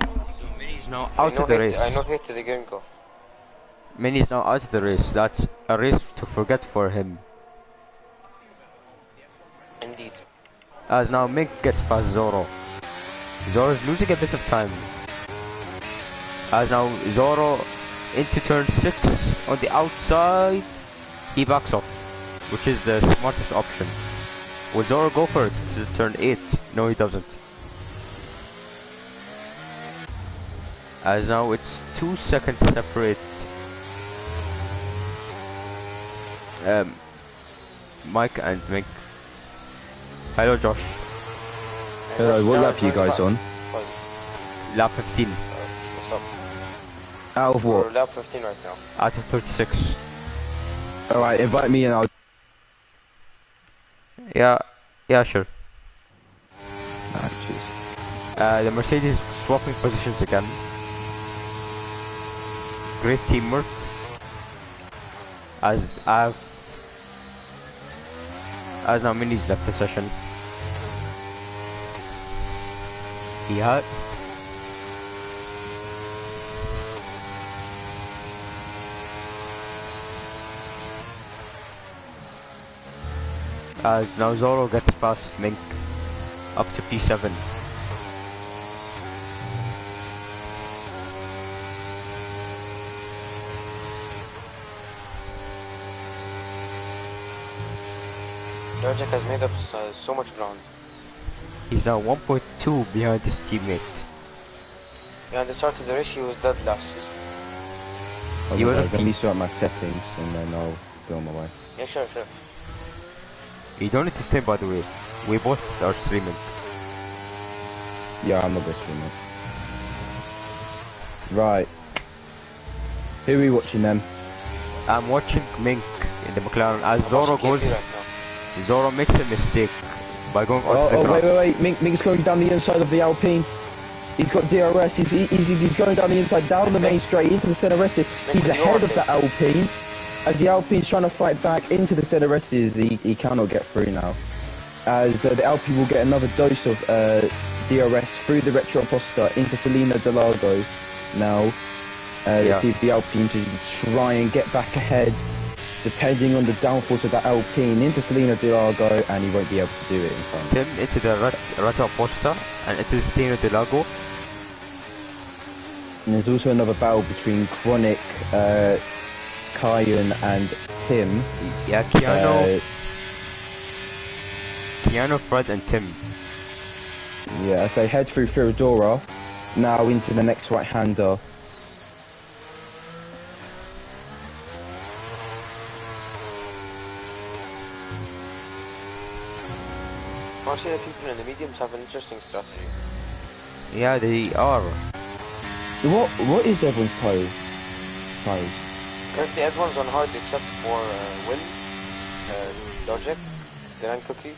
So Mini's now out of the race. I know hate to the Gringo. Mini's now out of the race. That's a race to forget for him. Indeed. As now Mink gets past Zoro. Zoro's losing a bit of time. As now Zoro into turn 6 on the outside. He backs off, which is the smartest option. Will Zoro go for it to turn 8? No, he doesn't. As now it's 2 seconds separate. Mike and Mink. Hello, Josh. Hello, what lap are you guys on? Lap 15. What's up? Out of We're what? lap 15 right now. Out of 36. Alright, invite me and I'll... Yeah, sure. Ah, jeez. The Mercedes swapping positions again. Great teamwork. As now Mini's left the session. Yeah. Now Zoro gets past Mink up to P7. Logic has made up so much ground. He's now 1.2 behind his teammate. Yeah, at the start of the race he was dead last. Oh, You no, wasn't let me sort my settings and then I'll go on my way. Yeah, sure. You don't need to stream, by the way. We both are streaming. Yeah, I'm not this one. Right. Who are we watching then? I'm watching Mink in the McLaren as I'm Zoro watching goes. KP right now. Zoro makes a mistake by going onto the ground. Wait. Mink's going down the inside of the Alpine. He's got DRS, he's going down the inside, down the main straight, into the centre rested. He's ahead of the Alpine. As the Alpine's trying to fight back into the centre rested, he cannot get through now. As the Alpine will get another dose of DRS through the Retro Aposta into Selena Delago now. See if the Alpine to try and get back ahead, depending on the downforce of that Alpine into Selena Delago, and he won't be able to do it in front. Tim into the Retro Aposta and into Steno de Lago. And there's also another battle between Chronic, Kyan and Tim. Yeah, Keanu, Fred and Tim. Yeah, as they head through Theodora, now into the next right-hander. Honestly, the people in the mediums have an interesting strategy. Yeah, they are. What is everyone's pose? Currently everyone's on hard except for Will, Logic, Grand Cookie,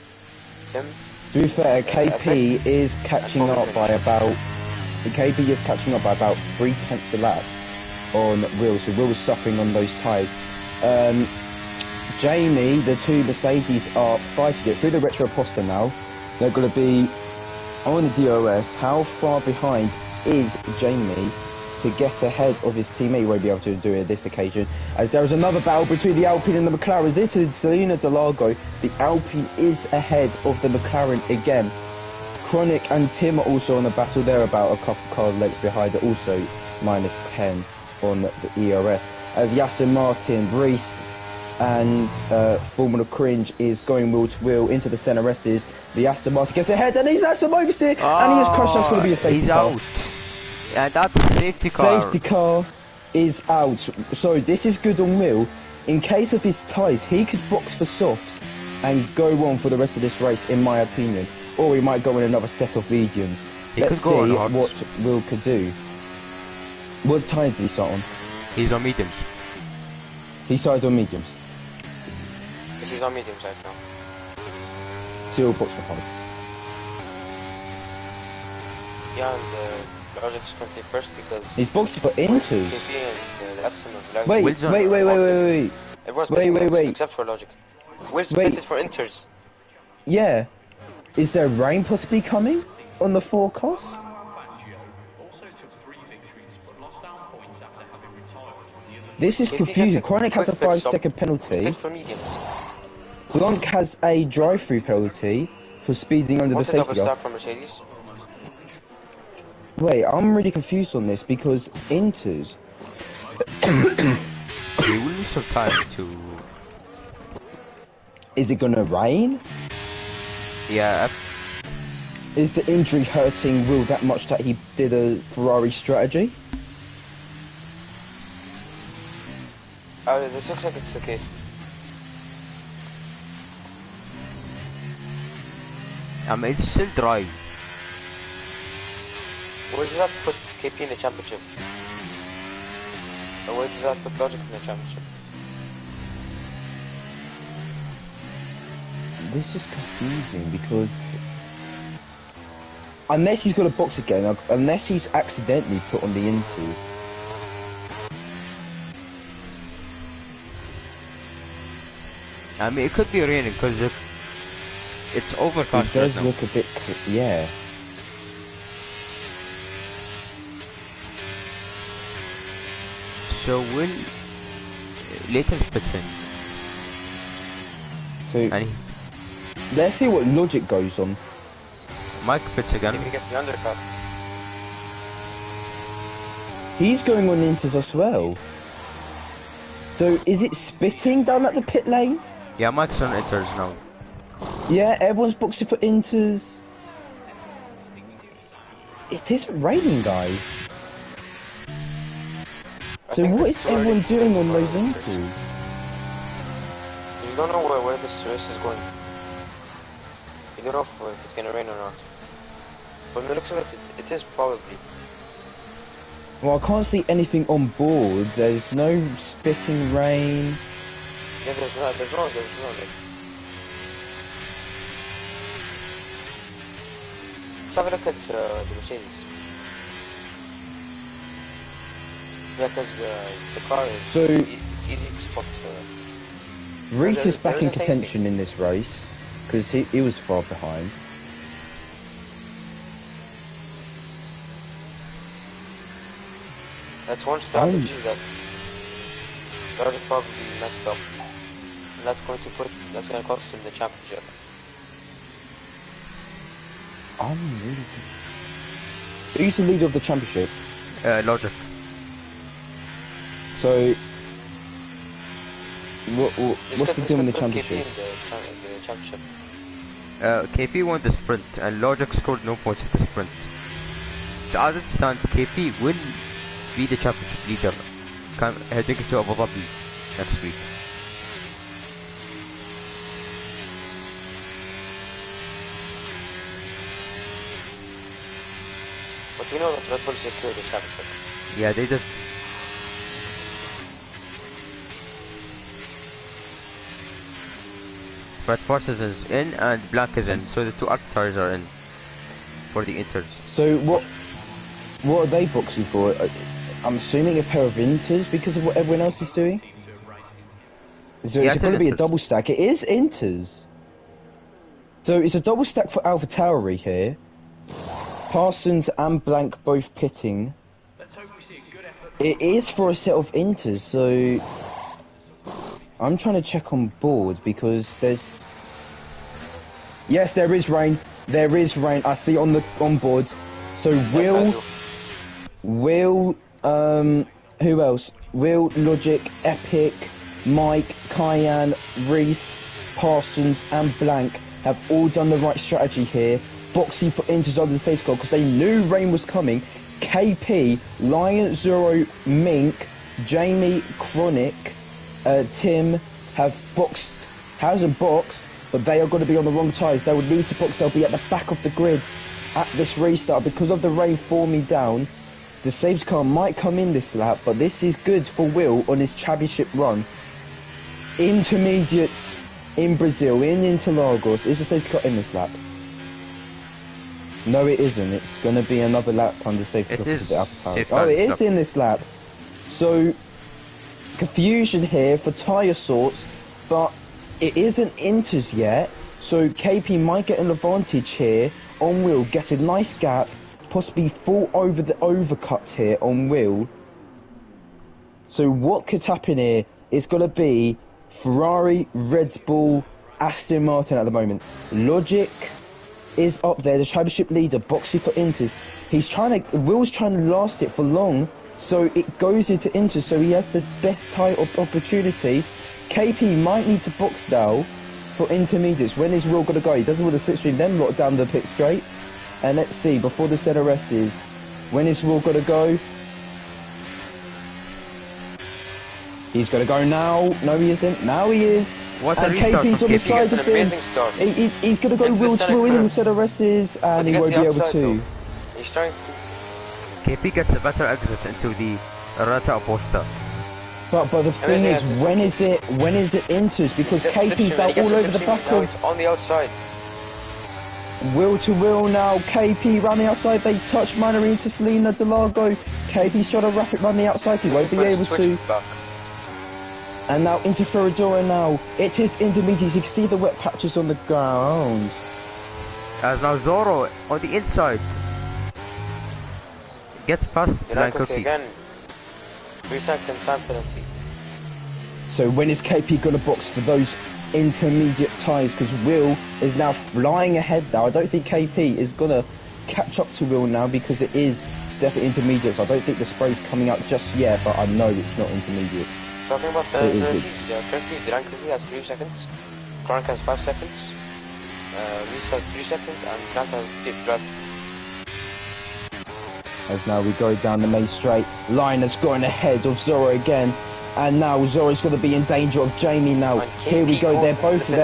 Tim. To be fair, KP is catching up by about... KP is catching up by about 3/10 a lap on Will, so Will was suffering on those tyres. Jamie, the two Mercedes are fighting it through the Retro Aposta now. They're going to be on the DRS. How far behind is Jamie to get ahead of his teammate? He won't be able to do it this occasion, as there is another battle between the Alpine and the McLaren. This is Selena Delago. The Alpine is ahead of the McLaren again. Chronic and Tim are also on the battle. They're about a couple car lengths behind, also -10 on the ERS. As Aston Martin, Prix and Formula Cringe is going wheel to wheel into the centre S's. The Aston Martin gets ahead and he's Aston Martin and he has crushed. That's going to be a safety he's car. out. Yeah, that's a safety car. Safety car. is out. So this is good on Will. In case of his tyres, he could box for softs and go on for the rest of this race, in my opinion. Or he might go in another set of mediums. He Let's could go on see hards. what Will could do. What tyres did he start on? He's on mediums. He started on mediums. Yes, he's on mediums right now. So he'll box for hards. Yeah, and Logic is currently first because He's boxing for inters. KP and the estimate of Logic. Wait, Will's on- wait. Everyone's wait, missing wait. except for Logic. Will's Wait. pitted for inters. Yeah. Is there rain possibly coming on the forecast? Fangio also took 3 victories but lost out points after having retired. The other This is If he confusing. gets a Chronic has a quick pit stop, 5-second penalty. Pit for mediums. Blanc has a drive-through penalty for speeding under the What's the double safety car. start from Mercedes? Wait, I'm really confused on this because Inters. He will lose some time to... Is it gonna rain? Yeah, Is the injury hurting Will that much that he did a Ferrari strategy? This looks like it's the case. I mean, it's still dry. Where does that put KP in the championship? Or where does that put Logic in the championship? This is confusing because unless he's got a box again, unless he's accidentally put on the Inters. I mean, it could be raining because it's It overcast right does now. look a bit, yeah. So will Leighton's pitching, So and let's see what logic goes on. Mike pits again. If he gets the undercut. He's going on Inters as well. So is it spitting down at the pit lane? Yeah, Mike's on enters now. Yeah, everyone's boxing for Inters. It isn't raining, guys. I So think what it's is too early everyone to doing make on those final Inters? decisions. You don't know where this race is going. You don't know if it's gonna rain or not. But from the looks of it, it is probably. Well, I can't see anything on board. There's no spitting rain. Yeah, there's no like. Let's have a look at the Mercedes. Yeah, because the car is. So- It's easy to spot. Reese is There back in isn't anything. contention in this race because he was far behind. That's one strategy that Logic probably messed up. And that's going to cost him the championship. I'm really confused. Who's the leader of the championship? Logic. So, This what's could- he doing in the this could put KP championship? in the championship. KP won the sprint, and Logic scored no points at the sprint. So as it stands, KP will be the championship leader, heading to Abu Dhabi next week. But we know that Red Bull secured the championship. Yeah, they just... Fred Parsons is in and Blanc is in, so the two Alcatars are in for the Inters. So what are they boxing for? I'm assuming a pair of Inters because of what everyone else is doing. So Yeah, it's it going is to be a Inters. double stack. It is Inters. So it's a double stack for AlphaTauri here. Parsons and Blank both pitting. Let's hope we see a good effort. It is for a set of Inters, so I'm trying to check on board because there's. Yes, there is rain. There is rain. I see on board. So Will, who else? Will, Logic, Epic, Mike, Cayenne, Reese, Parsons, and Blank have all done the right strategy here. Boxing for Inters under the safety car because they knew rain was coming. KP, Lion Zero, Mink, Jamie, Chronic, Tim hasn't boxed, but they are going to be on the wrong tyres. They would need to box. They'll be at the back of the grid at this restart because of the rain forming down. The safety car might come in this lap, but this is good for Will on his championship run. Intermediates in Brazil, in Interlagos. Is the safety car in this lap? No, it isn't. It's going to be another lap under safety car. Oh, it is in this lap. So, confusion here for tyre sorts, but it isn't Inters yet. So KP might get an advantage here on Will, get a nice gap, possibly fall over the overcuts here on Will. So what could happen here is going to be Ferrari, Red Bull, Aston Martin at the moment. Logic is up there, the championship leader, boxing for Inters. Will's trying to last it for long, so it goes into Inters, so he has the best type of opportunity. KP might need to box now for intermediates. When is Will going to go? He doesn't want to slipstream, then lock down the pit straight. And let's see, before the ZRS is, when is Will going to go? He's going to go now. No, he isn't. Now he is. What a And restart KP's from on the KP. side It's an of him. amazing start. He's going to go Will through in the ZRS and he gets won't the be able outside, to. though. He's trying to... KP gets a better exit into the Rata Oposta. But the thing is, when is it Inters? Because KP's out all over the back of... It's on the outside. Will to Will now, KP round the outside, they touch Manarine to Selena Delago. KP's trying to wrap it round the outside, he won't be able to. Back. And now into Ferradura now, it is intermediate, you can see the wet patches on the ground. As now Zoro on the inside gets past Line Cookie. Again. 3-second time penalty. So when is KP going to box for those intermediate tyres? Because Will is now flying ahead now. I don't think KP is going to catch up to Will now because it is definitely intermediate. So I don't think the spray's coming out just yet, but I know it's not intermediate. Talking about the penalties, currently Line Cookie has 3 seconds, Crank has 5 seconds, Reese has 3 seconds, and Crank has 12. As now we go down the main straight. Linus going ahead of Zoro again. And now Zoro's going to be in danger of Jamie now. Here we go, they're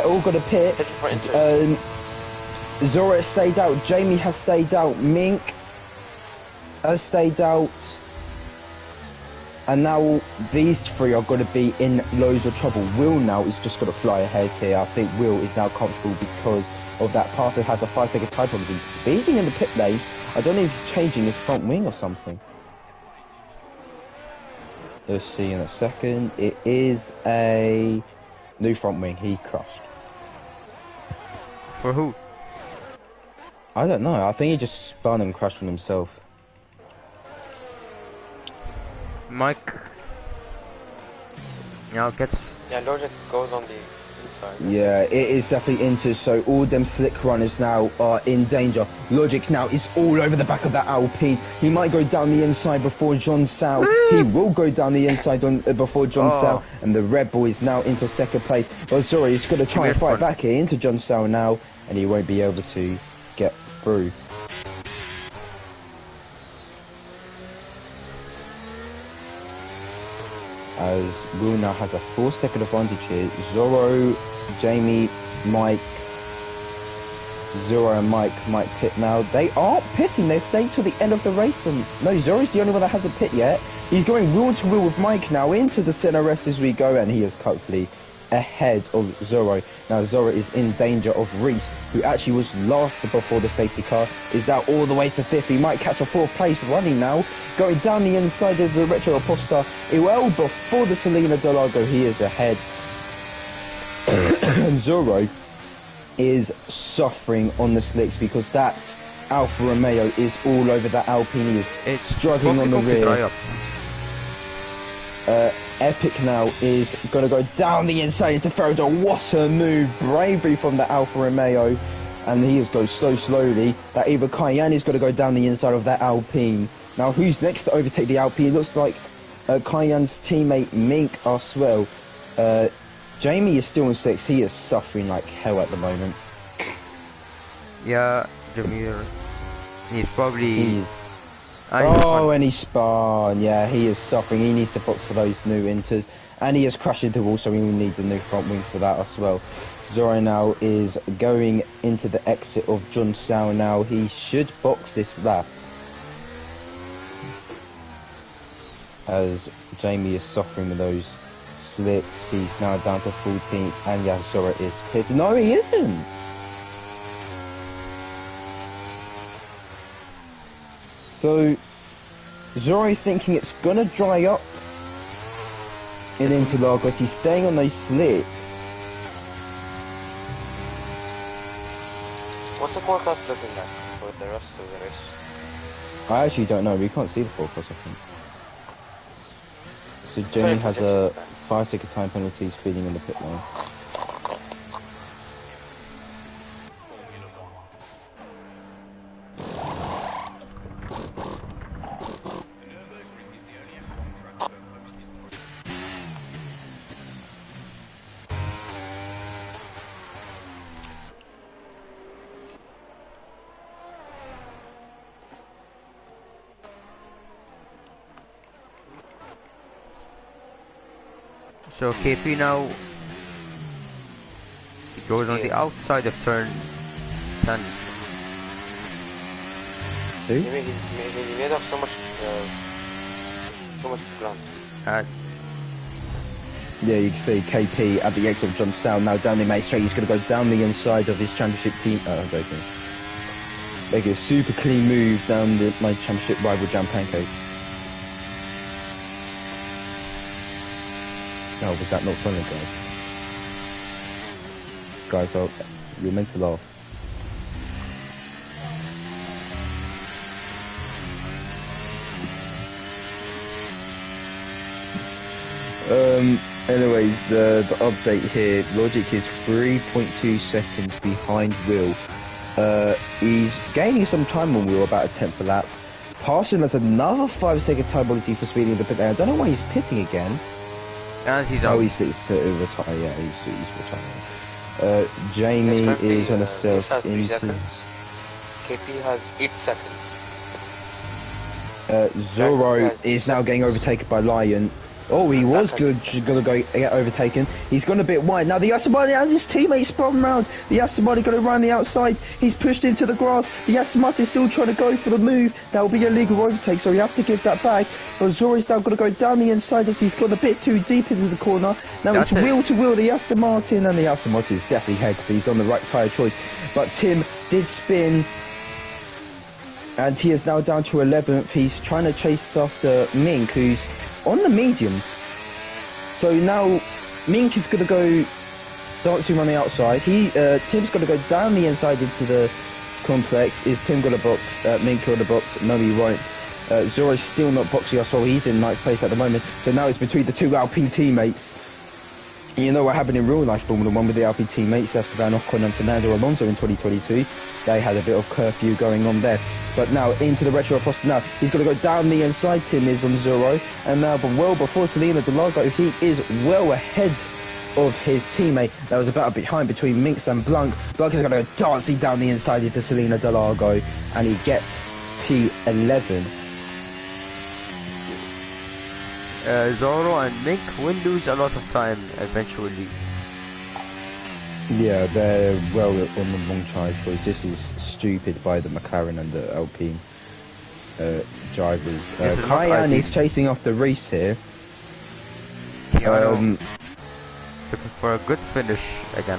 all going to pit. Zoro has stayed out, Jamie has stayed out, Mink has stayed out. And now these three are going to be in loads of trouble. Will now is just going to fly ahead here. I think Will is now comfortable because of that pass that has a 5-second time penalty. Speeding in the pit lane. I don't know if he's changing his front wing or something. Let's see in a second. It is a new front wing. He crashed. For who? I don't know. I think he just spun and crashed on himself. Mike now gets... Yeah, Logic goes on the inside. Yeah, it is definitely into, so all them slick runners now are in danger. Logic now is all over the back of that Alpine. He might go down the inside before John Sao. He will go down the inside before John Sao. And the Red Bull is now into second place. But sorry, he's going to try and fight back here into John Sao now. And he won't be able to get through. As Will now has a 4-second advantage here. Zoro, Jamie, Mike, Zoro and Mike might pit now. They aren't pitting, they're staying till the end of the race. And no, Zoro's the only one that hasn't pit yet. He's going wheel to wheel with Mike now into the center rest as we go, and he is comfortably ahead of Zoro. Now Zoro is in danger of Reese, who actually was last before the safety car, is now all the way to 5th. He might catch a 4th place running now, going down the inside of the Retro Aposta. Well before the Selena Delago, he is ahead. And Zoro is suffering on the slicks because that Alfa Romeo is all over that Alpine. He is struggling on the rear. Epic now is going to go down the inside into Ferrado. What a move. Bravery from the Alfa Romeo. And he is going so slowly that either Cayenne is going to go down the inside of that Alpine. Now who's next to overtake the Alpine? It looks like Cayenne's teammate Mink as well. Jamie is still in 6th. He is suffering like hell at the moment. Yeah, Jameer. He's probably... And he Oh, spun. and he spun. Yeah, he is suffering. He needs to box for those new inters. And he has crashed into the wall, so we need the new front wing for that as well. Zoro now is going into the exit of John Sao now. He should box this lap. As Jamie is suffering with those slicks. He's now down to 14th. And yeah, Zoro is pissed. No, he isn't. So, Zoro thinking it's gonna dry up in Interlagos. He's staying on those slicks. What's the forecast looking like for the rest of the race? I actually don't know. We can't see the forecast, I think. So Jamie has a 5-second time penalty speeding in the pit lane. So KP now goes on the outside of turn 10. Who? He made up so much ground. And Yeah, you can see KP at the exit of John Sao now down the main straight. He's going to go down the inside of his championship team. I'm joking. Make a super clean move down my championship rival Jam Pancake. No, was that not funny, guys? Guys, you're meant to laugh. Anyways, the update here, Logic is 3.2 seconds behind Will. He's gaining some time on Will, about a 10th a lap. Parson has another 5-second time penalty for speeding the pit lane. I don't know why he's pitting again. and he's out. Oh, he's retired. Yeah, he's retiring. Jamie is on a This has self 3 seconds. KP has 8 seconds. Zoro is now getting overtaken by Lion. Oh, he was gonna go get overtaken. He's gone a bit wide. Now the Yasumari and his teammates spun round. The Yasumari gonna run the outside. He's pushed into the grass. The Yasumari is still trying to go for the move. That will be a legal overtake, so you have to give that back. But Zoro's now gonna go down the inside as he's gone a bit too deep into the corner. Now That's it's it. wheel to wheel. The Aston Martin, and the Aston Martin is definitely head, so he's on the right tyre choice. But Tim did spin. And he is now down to 11th. He's trying to chase after Mink, who's on the medium. So now Mink is going to go dancing on the outside. Tim's going to go down the inside into the complex. Is Tim going to box Mink on the box? No, he won't. Zoro's still not boxing us, so he's in ninth place at the moment. So now it's between the two Alpine teammates. And you know what happened in real life Formula 1 with the Alpine teammates, Esteban Ocon and Fernando Alonso in 2022. They had a bit of curfew going on there. But now into the retro Foster now. He's going to go down the inside, Tim is on Zoro. And now, but well before Selena DeLargo, he is well ahead of his teammate. That was about behind between Minx and Blanc. Blanc is going to go dancing down the inside into Selena DeLargo. And he gets P11. Zoro and Mink will lose a lot of time eventually. Yeah, they're well on the wrong side, because this is stupid by the McLaren and the Alpine drivers. This is not Cayenne Alpine. is chasing after Reese here. Looking for a good finish again.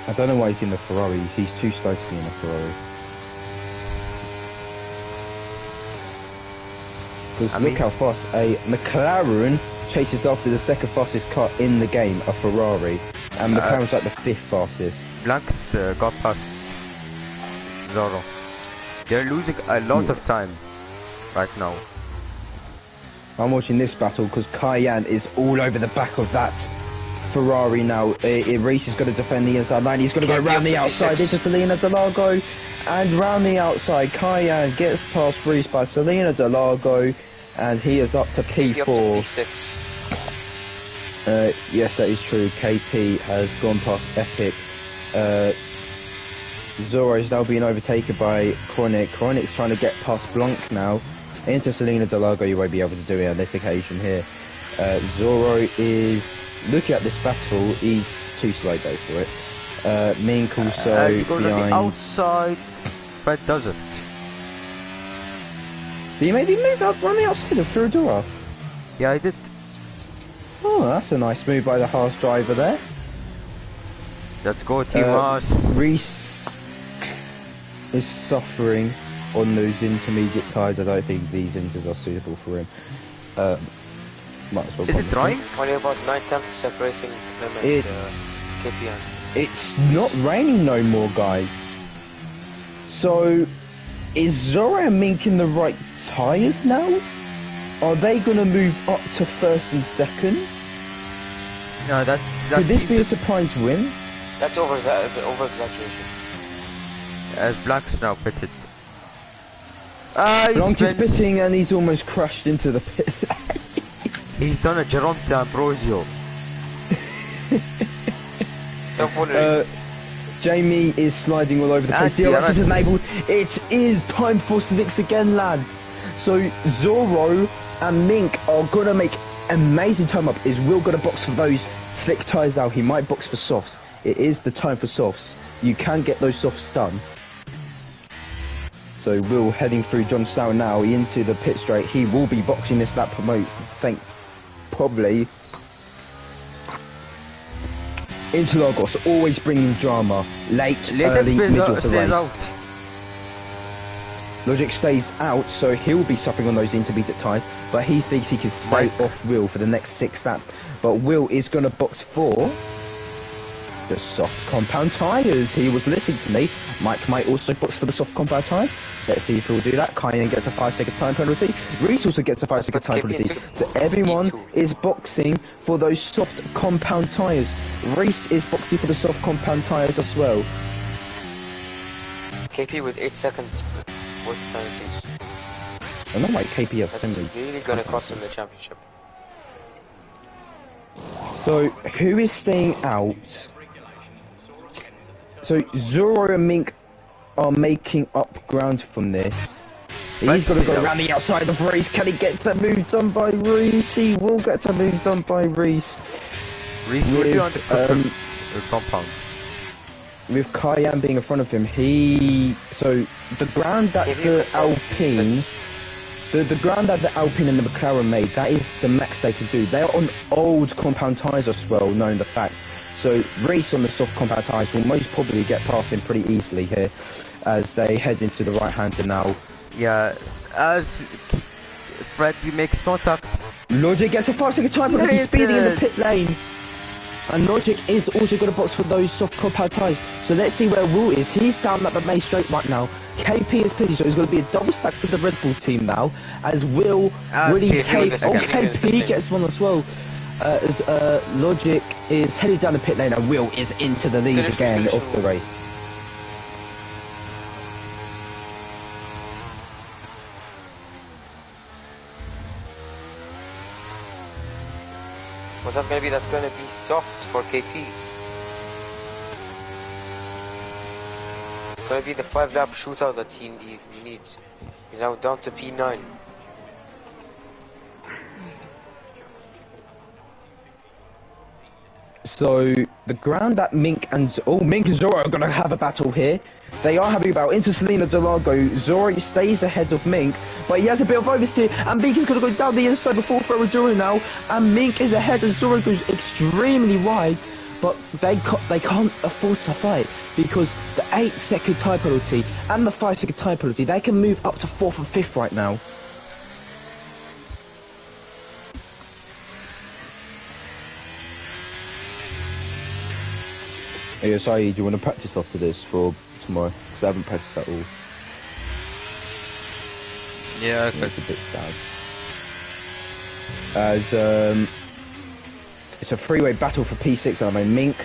I don't know why he's in the Ferrari. He's too slow to be in a Ferrari. Because look how fast a McLaren chases after the second fastest car in the game, a Ferrari. And McLaren's like the 5th fastest. Blank's got past Zoro. They're losing a lot of time right now. I'm watching this battle because Cayenne is all over the back of that Ferrari now. Reese is going to defend the inside line. He's going to go round the outside into Selena DeLargo. And round the outside, Cayenne gets past Reese by Selena DeLargo. And he is up to P4. Yes, that is true. KP has gone past Epic. Zoro is now being overtaken by Chronic. Chronic's trying to get past Blanc now. into Selena Delago. You won't be able to do it on this occasion here. Zoro is looking at this battle. He's too slow though for it. Mink also he goes on the behind. outside, but doesn't. Do you maybe move up on the outside of Furadora? Yeah, I did. Oh, that's a nice move by the Haas driver there. Let's go, Team Haas. Reese is suffering on those intermediate tyres. I don't think these inters are suitable for him. Might as well Is it drying? Only about 9 tenths separating them and It's- KPN. It's not raining no more, guys. So, is Zoro and Mink in the right tyres now? Are they going to move up to first and second? No, that Could this seems be a to- surprise win? That's over exaggeration. as Black's now pitted. Ah, he's Blanc is been- pitting and he's almost crashed into the pit. He's done a Geronte Ambrosio. Don't worry. Jamie is sliding all over the place. And DLRL is DLRL. enabled. It is time for Civics again, lads. So Zoro and Mink are gonna make amazing time up. Is Will gonna box for those slick tyres out? He might box for softs. It is the time for softs. You can get those softs done. So Will heading through John Stow now into the pit straight. He will be boxing this lap promote. Probably. Into Lagos, always bringing drama. Late, early, middle of the stays race. out. Logic stays out, so he'll be suffering on those intermediate tyres, but he thinks he can stay Mike. off Will for the next 6 laps. But Will is going to box for the soft compound tyres. He was listening to me. Mike might also box for the soft compound tyres. Let's see if he'll do that. Kyan gets a 5-second time penalty. Reese also gets a 5-second But time keep penalty. into So everyone E2. is boxing for those soft compound tyres. Reese is boxing for the soft compound tyres as well. KP with 8 seconds worth of penalties. I know like KP have That's similar. really gonna cost him the championship. So who is staying out? So Zoro and Mink are making up ground from this. He's got to go around the outside of Reese. Can he get the move done by Reese? He will get the move done by Reese. Reese will be on the With, compound. with Kyan being in front of him, so the ground that If you the could- Alpine, the ground that the Alpine and the McLaren made, that is the max they can do. They are on old compound tyres as well, knowing the fact. So Reese on the soft compound tyres will most probably get past him pretty easily here, as they head into the right-hander now. Yeah, as Fred, you make contact. Logic gets a 5-second time penalty, Yes, speeding in the yes. pit lane. And Logic is also going to box for those soft compound tyres. So let's see where Will is. He's down at the main straight right now. KP is pitting, so it's going to be a double stack for the Red Bull team now. As Will really KP take... with Oh, the second. KP gets one as well. As Logic is headed down the pit lane and Will is into the lead Finish, again finish, of the race. What's that gonna be? That's gonna be soft for KP. It's gonna be the 5-lap shootout that he needs. He's now down to P9. So the ground that Mink and Zoro are gonna have a battle here. They are having a battle into Selena Delago. Zoro stays ahead of Mink, but he has a bit of oversteer, and Mink is gonna go down the inside before Ferradura now, and Mink is ahead, and Zoro goes extremely wide, but they can't afford to fight because the 8-second time penalty and the 5-second time penalty, they can move up to 4th and 5th right now. Hey, sorry, do you want to practice after this for tomorrow? Because I haven't practiced at all. Yeah, It's a bit sad. As it's a three-way battle for P6, and I mean Mink,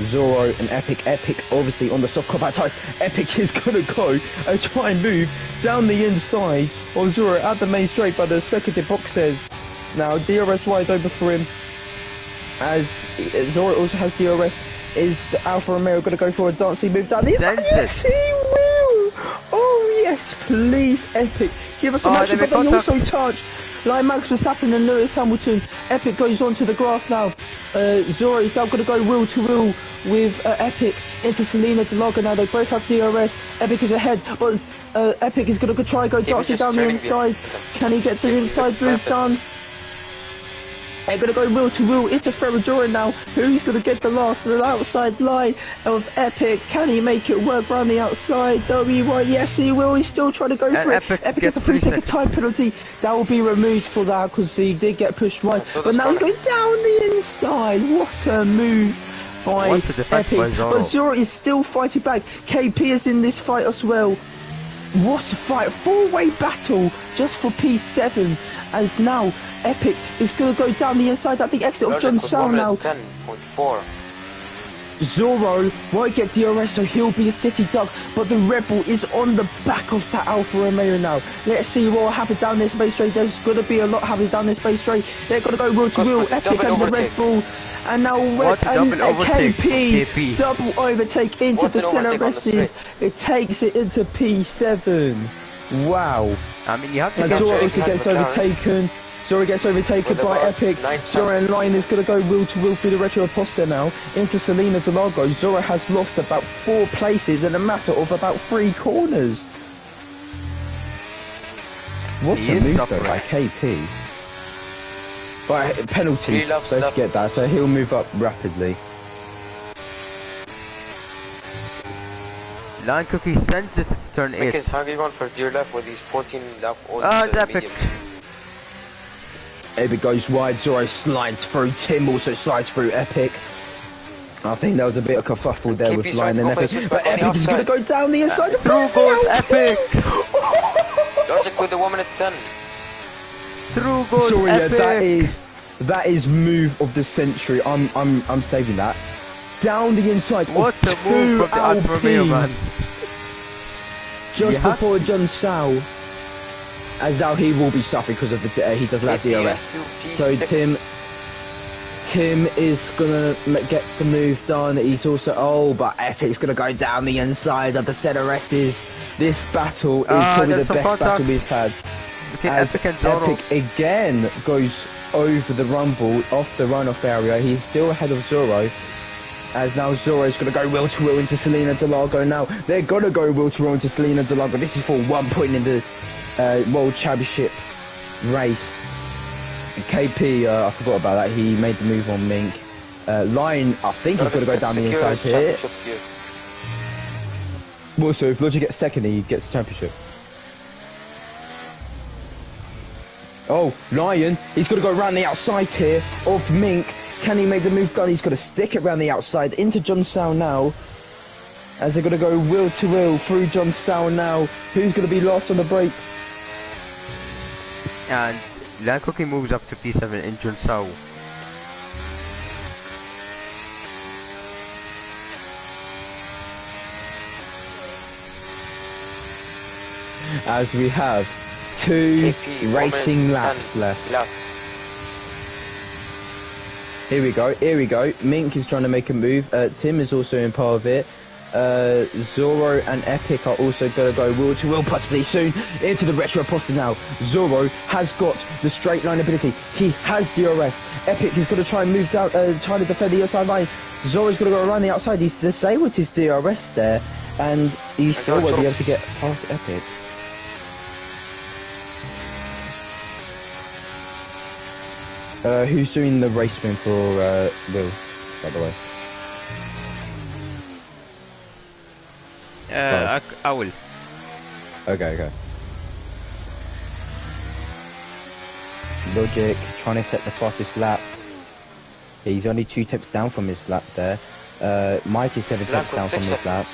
Zoro, and Epic. Epic, obviously on the soft combat type. Epic is gonna go and try and move down the inside of Zoro at the main straight, but the second box says now DRS wide open for him. As Zoro also has DRS. Is the Alfa Romeo going to go for a dancing move down the inside? Sends Yes, it. he will! Oh yes, please, Epic. give us some Oh, action, they but make they also contact. touch. Like Max Verstappen and Lewis Hamilton. Epic goes onto the grass now. Zoro is now going to go wheel to wheel with Epic into Selena Delago now. They both have DRS. Epic is ahead, but Epic is going to try and go Keep dancing just down the turning inside. behind them. Can he get to the Keep inside looking move for done? They're going to go wheel to wheel into Ferradura now. Who's going to get the outside line of Epic? Can he make it work around the outside? W1, yes he will. He's still trying to go And for it. Epic Epic gets gets a 3-second 3 time seconds. penalty. That will be removed for that because he did get pushed right. So But does now he's Connor. going down the inside. What a move by What a defense Epic. by Zoro. But Zoro is still fighting back. KP is in this fight as well. What a fight, 4-way battle just for P7 as now Epic is going to go down the inside at the exit of John Sal now. 10.4. Zoro won't get DRS so he'll be a city duck, but the Rebel is on the back of that Alfa Romeo now. Let's see what happens down this space straight. There's going to be a lot happening down this space straight. They're going to go wheel to Goes wheel, for the Epic double and the Red overtake. Bull. And now What a double overtake from KP. double overtake into What the an overtake on the Celerestis. straight. It takes it into P7. Wow. I mean, you have to And get Zoro Zoro also has gets McLaren. overtaken. Zoro gets overtaken With by about Epic. 9 Zoro and tenths. Lion is going to go wheel to wheel through the Retro Aposta now into Selena Delago. Zoro has lost about 4 places in a matter of about 3 corners. What He a is move up though by right. KP. But penalties, 3 laps don't left. forget that, so he'll move up rapidly. Line Cookie sends it to turn Mick 8. is hanging on for dear life with these 14 lap old Ah, it's Epic. mediums. Epic goes wide, Zoro slides through, Tim also slides through Epic. I think there was a bit of kerfuffle there with KP's Lion and trying to go for Epic, the switch but back on the Epic is going to outside. go down the inside. Through goes Epic! Logic with the woman at 10. Through goes Sorry, yeah, Epic! that is move of the century. I'm saving that. Down the inside. What of a move from the Alfa Romeo, Alpine, man. Just You have before John Sal. As now he will be suffering because of the he doesn't have DRS. So Tim is gonna get the move done. He's also but Epic's gonna go down the inside of the Celerestis. This battle is probably the there's best some contact battle we've had. Between As Epic and Zoro. Epic again goes over the rumble off the runoff area. He's still ahead of Zoro. As now Zoro's going to go wheel to wheel into Selena Delago now. They're going to go wheel to wheel into Selena Delago. This is for 1 point in the World Championship race. KP, I forgot about that. He made the move on Mink. Lion, I think he's going to go down the inside here. Well, so if Logic gets second, he gets the championship. Oh, Lion, he's going to go around the outside here of Mink. Can he make the move done? He's going to stick it around the outside into John Sal now. As they're going to go wheel to wheel through John Sal now. Who's going to be last on the brakes? And Line Cookie moves up to P7 in Jun Sao. As we have 2 KP, racing laps left. Here we go. Mink is trying to make a move. Tim is also in part of it. Zoro and Epic are also going to go wheel to wheel possibly soon into the Retro Aposta now. Zoro has got the straight line ability. He has DRS. Epic is going to try and move down, trying to defend the outside line. Zoro's going to go around the outside. He's disabled his DRS there, and he still won't be able to get past Epic. Who's doing the race win for Will, by the way? I will. Okay. Logic trying to set the fastest lap. He's only 2 tenths down from his lap there. Mike is 7 tenths down from his lap.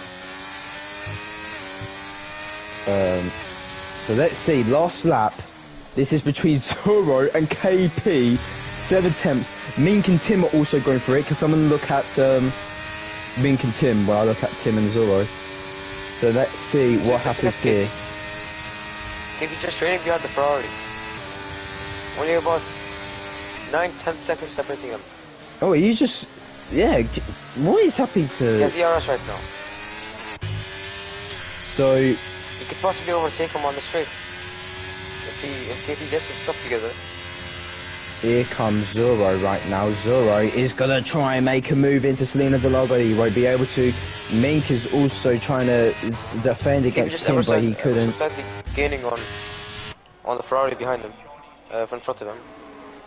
So let's see, last lap. This is between Zoro and KP. 7 tenths. Mink and Tim are also going for it, because someone look at Mink and Tim while I look at Tim and Zoro. So let's see what happens here. KP's just trailing behind the Ferrari. Only about 9-10 seconds separating him. Oh, you just... Yeah, what is happy to... He has ERS right now. So... You could possibly overtake him on the straight. if KP gets his stuff together. Here comes Zoro right now. Zoro is gonna try and make a move into Selena Delago. He won't be able to. Mink is also trying to defend KP against just him, but he ever so couldn't. slightly gaining on the Ferrari behind him, in front of him.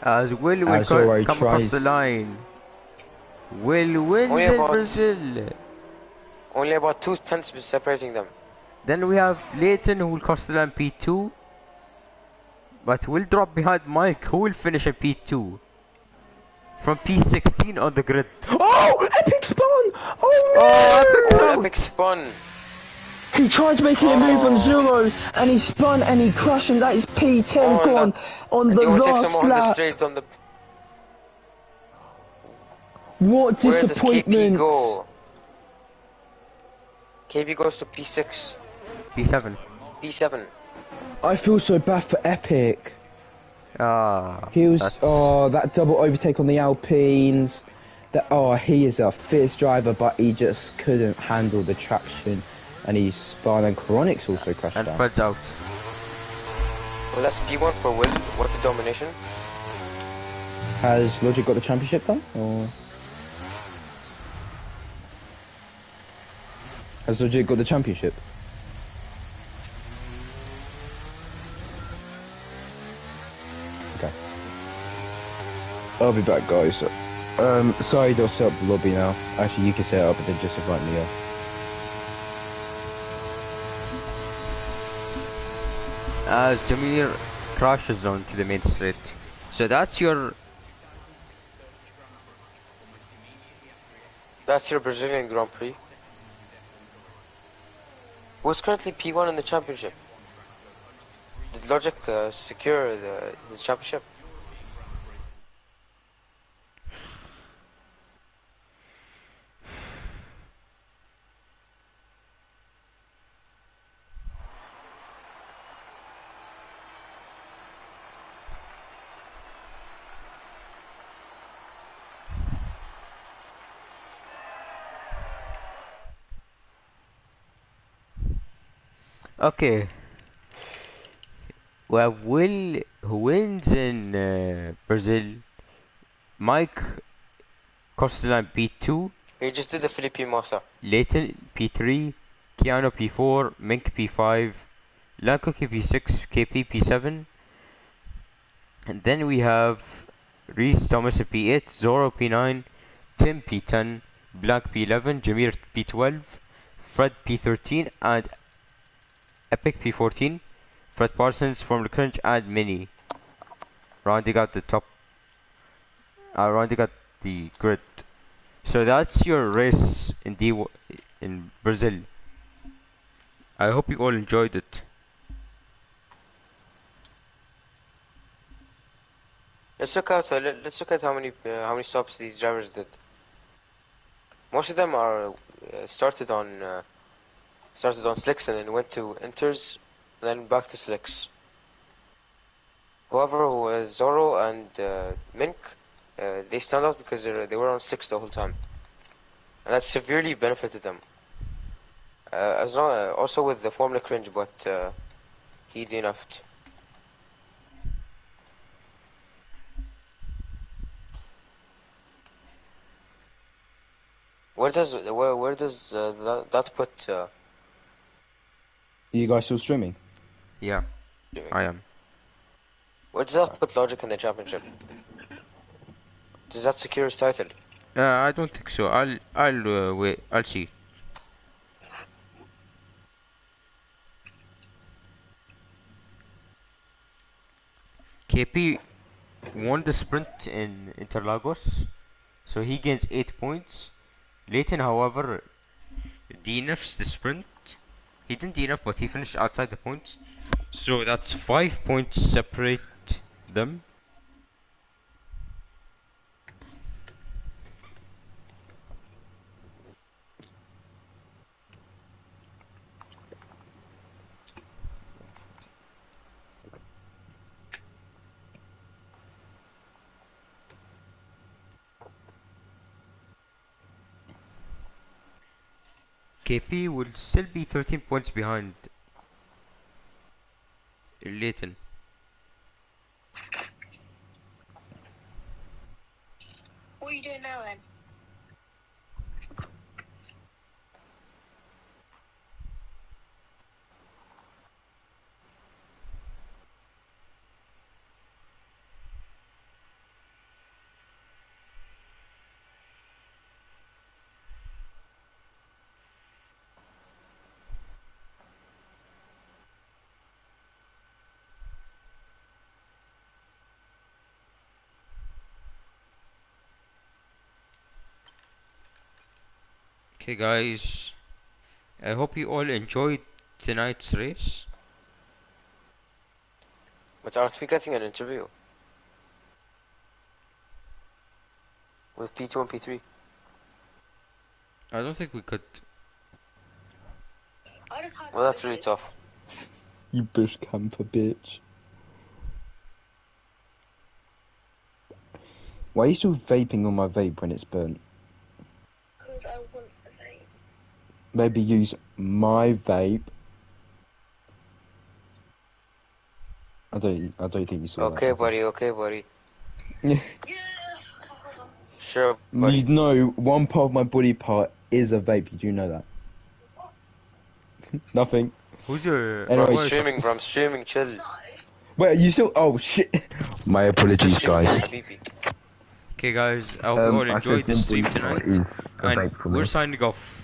As Will will As Zoro come across tries. the line. Will wins Only in about Brazil. only about 2 tenths separating them. Then we have Leighton who will cross the line P2. But will drop behind Mike who will finish in P2. From P16 on the grid. Oh! Epic spawn! Oh Oh, Epic's no! Oh, out! epic spun! He tried making a move on Oh. Zoro, and he spun and he crashed, and that is P10 Oh, and gone on And the they want to take some last more on the lap. straight on the. What Where does KP disappointment! go? KP goes to P6, P7. P7. I feel so bad for Epic. Ah, He was that's... that double overtake on the Alpines. He is a fierce driver, but he just couldn't handle the traction, and he spun. And Chronix also crashed And down. Fred's out. Well, that's P1 for Will. What's the domination? Has Logic got the championship done, or has Logic got the championship? Okay. I'll be back, guys. Sorry, they'll set up the lobby now. Actually, you can set it up, but then just invite me up. As Jameer crashes onto the main straight. So that's your... That's your Brazilian Grand Prix. Who's currently P1 in the championship? Did Logic secure his championship? Okay. Well, Will who wins in Brazil. Mike Costellan P2. He just did the Philippine Massa. Leighton P3. Keanu P4. Mink P5. Lankoki P6. KP P7. And then we have Reese Thomas at P8. Zoro P9. Tim P10. Black P11. Jameer P12. Fred P13. And Epic P14. Fred Parsons, Formula Crunch, and Mini. Rounding out the top. Rounding out the grid. So that's your race in Brazil. I hope you all enjoyed it. Let's look at how many stops these drivers did. Most of them are started on slicks and then went to inters, then back to slicks. However, Zoro and Mink, they stand out because they were on slicks the whole time, and that severely benefited them. As long also with the Formula Cringe, but he DNF'd. Where does that put? Are you guys still streaming? Yeah, I am. Where does that put Logic in the championship? Does that secure his title? I don't think so. I'll wait. I'll see. KP won the sprint in Interlagos, so he gains 8 points. Leighton, however, DNFs the sprint. He didn't DNF, but he finished outside the points. So that's 5 points separate them. KP will still be 13 points behind Leighton. What are you doing now then? Okay, guys. I hope you all enjoyed tonight's race. But aren't we getting an interview? With P2 and P3? I don't think we could. I just had Well, that's really tough. You bush camper bitch. Why are you still vaping on my vape when it's burnt? because I want to say. Maybe use my vape. I don't think you saw Okay, that. buddy, okay, buddy. Yeah. Yeah. Sure, You buddy. know, one part of my body part is a vape. You do know that. Nothing. Who's your. Anyway, Bro, I'm who are you streaming, bro, I'm streaming, chill. Wait, you still? Oh shit. My Still apologies, streaming, guys. Habibi. Okay, guys. I hope you all I enjoyed said the one stream body part tonight. is a And vape for we're me. signing off.